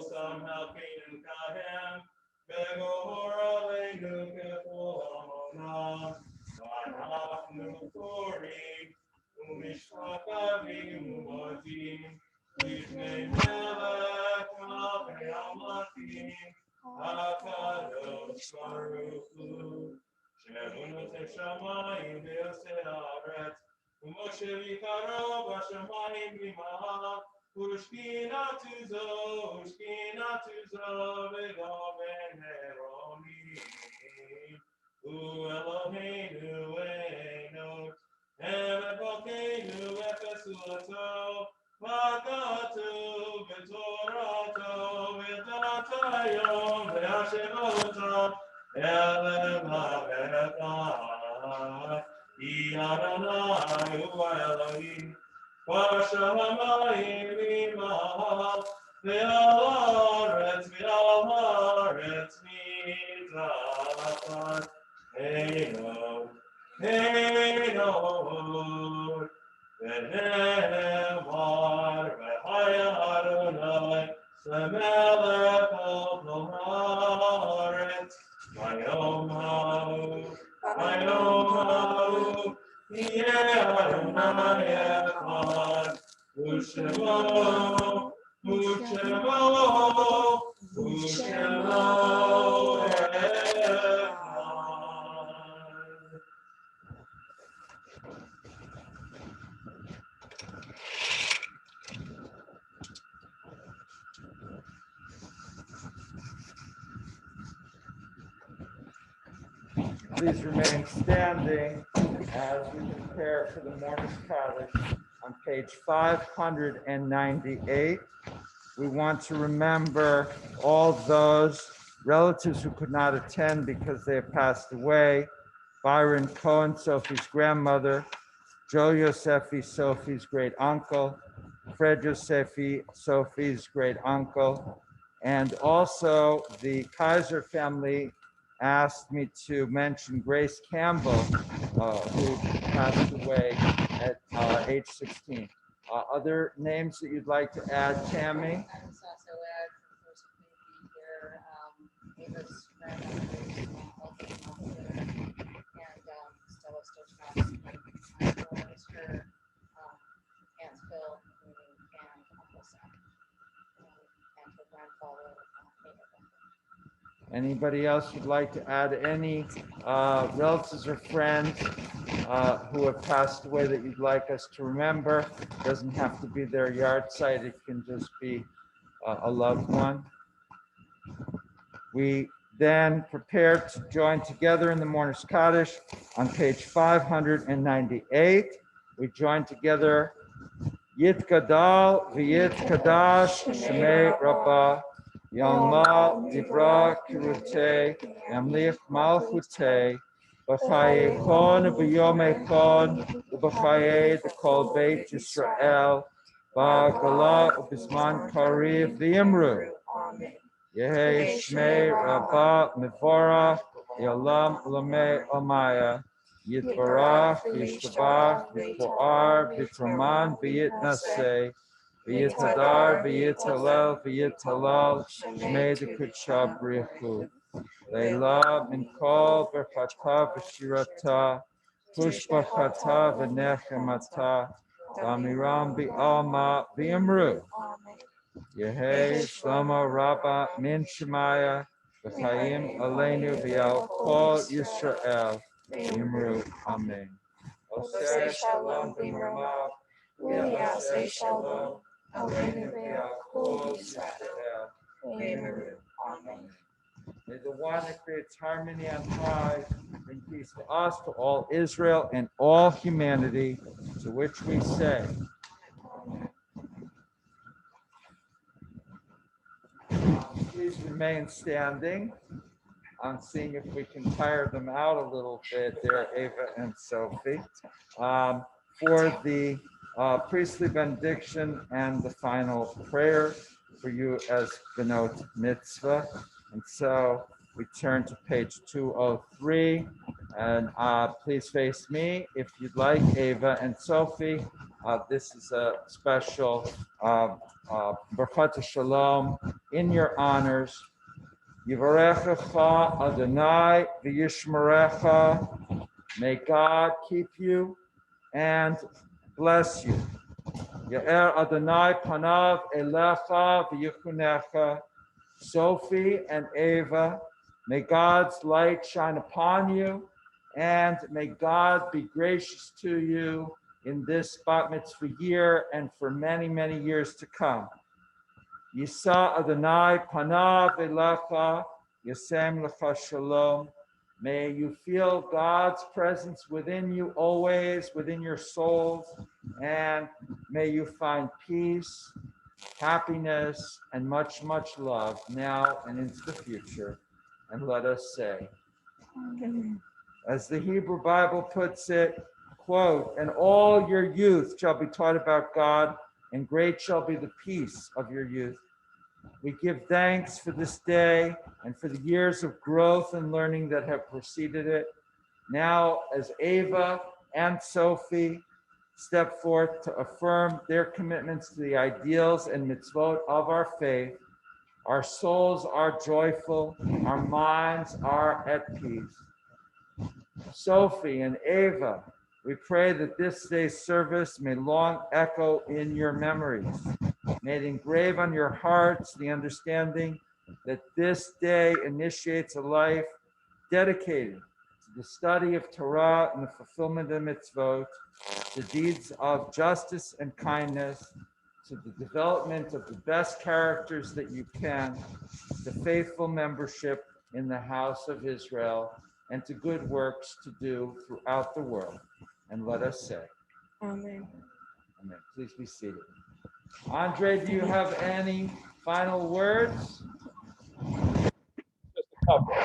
Shalom Halkeinu Kahem, Begor Aleinu Kefolona, Vanachnu Korim, Umishpat Avim Umatim, Lifnei Melech Malchei Amlakim, HaKadosh Baruch Hu, She'emunot Shamayim Ve'yosei Haaretz, U'Moshe V'Karo B'Shamayim V'Mahal, Ushkinatu zo, v'goven heronim. Eloheinu Einot, Elokeinu efesulato, v'agatu v'torato, v'datayom v'hashemota, elem ha'echad, Hi Adonai hu Elohim. Vashamayim v'mahal v'alaretz mitzvatan Einod v'nehemar v'haya Adonai l'melech al haaretz v'yom ha'u Yeh Adonai echad U'shemo echad. Please remain standing as we prepare for the morning's Kaddish on page 598. We want to remember all those relatives who could not attend because they have passed away. Byron Cohen, Sophie's grandmother, Joe Yosefi, Sophie's great uncle, Fred Yosefi, Sophie's great uncle, and also the Kaiser family asked me to mention Grace Campbell, who passed away at age 16. Other names that you'd like to add, Tammy? I just also add, of course, maybe here, Ava's grandmother, and Stella Stojanovski, as well as her aunts Phil and Uncle Sam, and her grandfather, Anybody else who'd like to add any relatives or friends who have passed away that you'd like us to remember? Doesn't have to be their yard site, it can just be a loved one. We then prepare to join together in the Mourner's Kaddish on page 598. We join together Yitgadal v'Yitkadash Shemei Rabbah Yalmal Dibra Kirutei Yamlich Malchutei B'chayekon v'yomekon u'b'chayei d'kol Beit Yisrael ba'gala u'bizman kariv v'yimru. Yehi Shmei Rabbah Mevorach Yalam Lamei Amaya Yitbarach Yishtabach Yitpoar Yitroman V'yitnaseh V'yitadar V'yitalel V'yitalal Shmei D'Kudsha Brichu Leila Min Kol Berchata V'Shirata Pushbachata V'Nechemata Damiram V'Alma V'Yimru Yehi Shlomo Rabba Min Shemaya V'Chaim Aleinu V'Al Kol Yisrael Yimru Amen. Oseh Shalom B'Marav V'Yaseh Shalom Aleinu V'Al Kol Yisrael Yimru Amen. May the one that creates harmony on high bring peace to us, to all Israel, and all humanity, to which we say, please remain standing. I'm seeing if we can tire them out a little bit there, Ava and Sophie, for the priestly benediction and the final prayer for you as Benot Mitzvah. And so we turn to page 203, and please face me if you'd like, Ava and Sophie. This is a special Berchat Shalom in your honors. Yivarechecha Adonai v'yishmerecha. May God keep you and bless you. Ya'er Adonai panav elecha v'yichunecha. Sophie and Ava, may God's light shine upon you, and may God be gracious to you in this bat mitzvah year and for many, many years to come. Yisa Adonai panav elecha, yasem lecha shalom. May you feel God's presence within you always, within your souls, and may you find peace, happiness, and much, much love now and into the future. And let us say, as the Hebrew Bible puts it, quote, and all your youth shall be taught about God, and great shall be the peace of your youth. We give thanks for this day and for the years of growth and learning that have preceded it. Now, as Ava and Sophie step forth to affirm their commitments to the ideals and mitzvot of our faith, our souls are joyful, our minds are at peace. Sophie and Ava, we pray that this day's service may long echo in your memories. May it engrave on your hearts the understanding that this day initiates a life dedicated to the study of Torah and the fulfillment of mitzvot, the deeds of justice and kindness, to the development of the best characters that you can, to faithful membership in the house of Israel, and to good works to do throughout the world. And let us say, Amen. Amen. Please be seated. Andre, do you have any final words? Just a couple.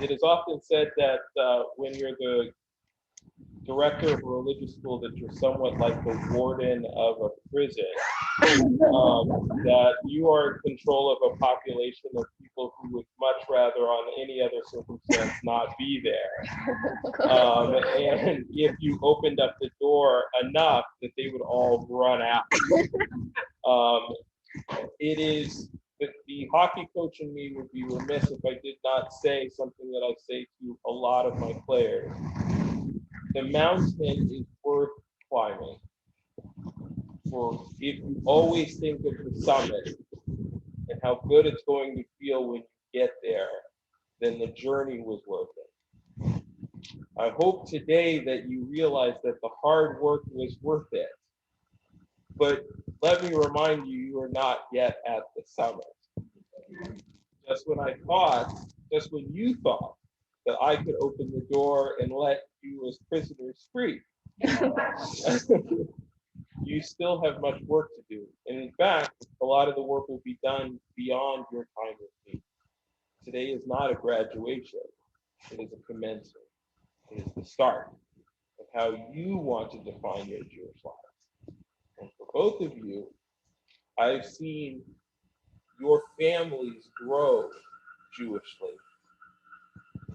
It is often said that when you're the director of a religious school, that you're somewhat like the warden of a prison, that you are in control of a population of people who would much rather on any other circumstance not be there. And if you opened up the door enough that they would all run out. It is the hockey coach in me would be remiss if I did not say something that I say to a lot of my players. The mountain is worth climbing. For if you always think of the summit and how good it's going to feel when you get there, then the journey was worth it. I hope today that you realize that the hard work was worth it. But let me remind you, you are not yet at the summit. Just when you thought that I could open the door and let you as prisoners free, you still have much work to do. And in fact, a lot of the work will be done beyond your time with me. Today is not a graduation. It is a commencement. It is the start of how you want to define your Jewish lives. And for both of you, I've seen your families grow Jewishly.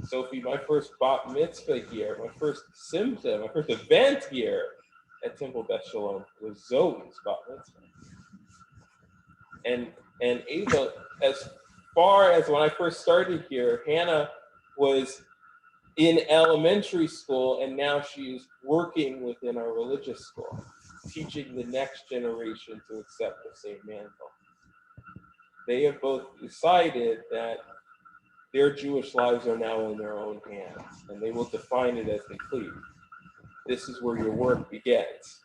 Sophie, my first bat mitzvah here, my first simcha, my first event here at Temple Beth Shalom was Zoe's bat mitzvah. And Ava, as far as when I first started here, Hannah was in elementary school, and now she's working within our religious school, teaching the next generation to accept the same mantle. They have both decided that their Jewish lives are now in their own hands, and they will define it as they please. This is where your work begins.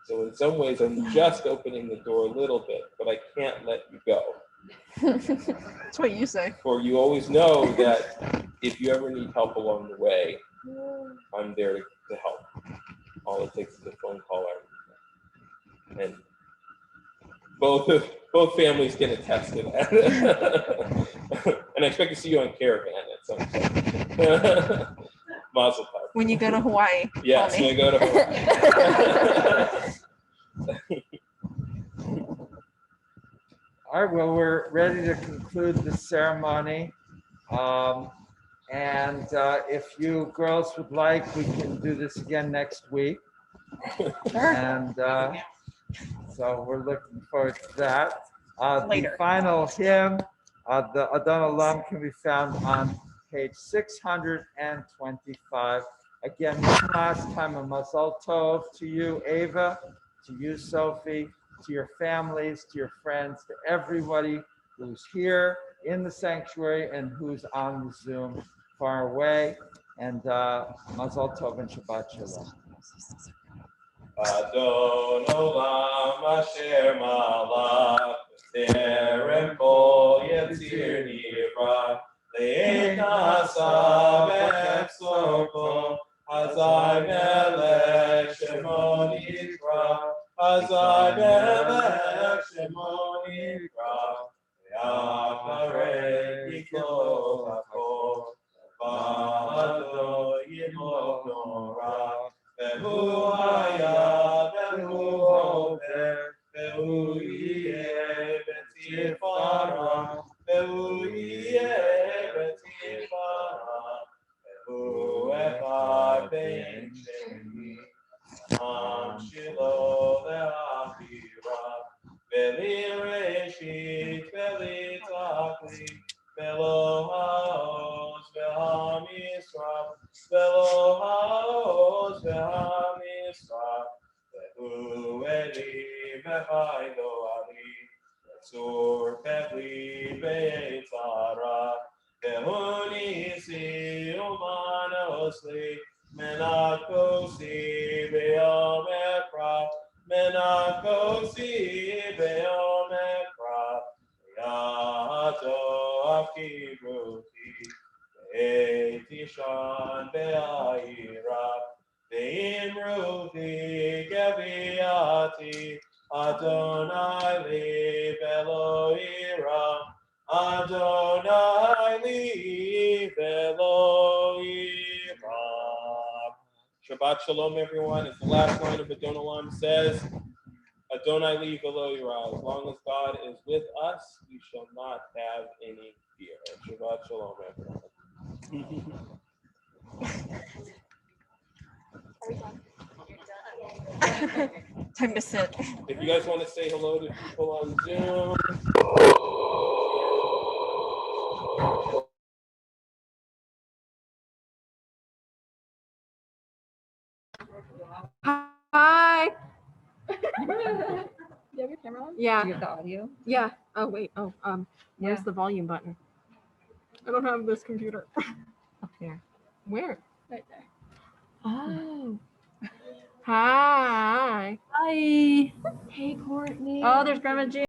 So in some ways, I'm just opening the door a little bit, but I can't let you go. That's what you say. For you always know that if you ever need help along the way, I'm there to help. All it takes is a phone call or and both families can attest to that. And I expect to see you on Caravan at some point. Mazel tov. When you go to Hawaii. Yes, when I go to Hawaii. All right, well, we're ready to conclude the ceremony. And if you girls would like, we can do this again next week. And so we're looking forward to that. The final hymn, the Adon Olam, can be found on page 625. Again, one last time, a Mazal Tov to you, Ava, to you, Sophie, to your families, to your friends, to everybody who's here in the sanctuary and who's on the Zoom far away. And Mazal Tov and Shabbat Shalom. Adon Olam Asher Malach Terem Kol Yetzir Nivra Le'et Nasa Be'etzoko Hazai Melech Shemo Nivra Hazai Melech Shemo Nivra Ve'acharei Yikol Hakol V'ado Yimok Nora Behu haya, behu hover, behu yeh betifara, behu yeh betifara, behu echad bein sheni, am shilo ve'avira, veli reshit, veli tachlit, velo ha'oz ve'hamisra, velo ha'oz ve'hamisra, ve'hu eli ve'chaydo ali, ve'tzur pevli ve'etzara, ve'hu nisi umanosli, menakosi ve'yom ekra, menakosi ve'yom ekra, ve'yato akibruti, Tishan be'ayira, ve'imruti geviati, Adonai li ve'lo Adonai li ve'lo Shabbat Shalom, everyone. As the last line of Adon Olam says, Adonai li ve'lo ira. As long as God is with us, we shall not have any fear. Shabbat Shalom, everyone. Time to sit. If you guys want to say hello to people on Zoom. Hi. Do you have your camera on? Yeah. Do you have the audio? Yeah. Oh wait. Oh, where's Yeah. the volume button? I don't have this computer. Up here. Where? Right there. Oh. Hi. Hi. Hey, Courtney. Oh, there's Grandma Jean.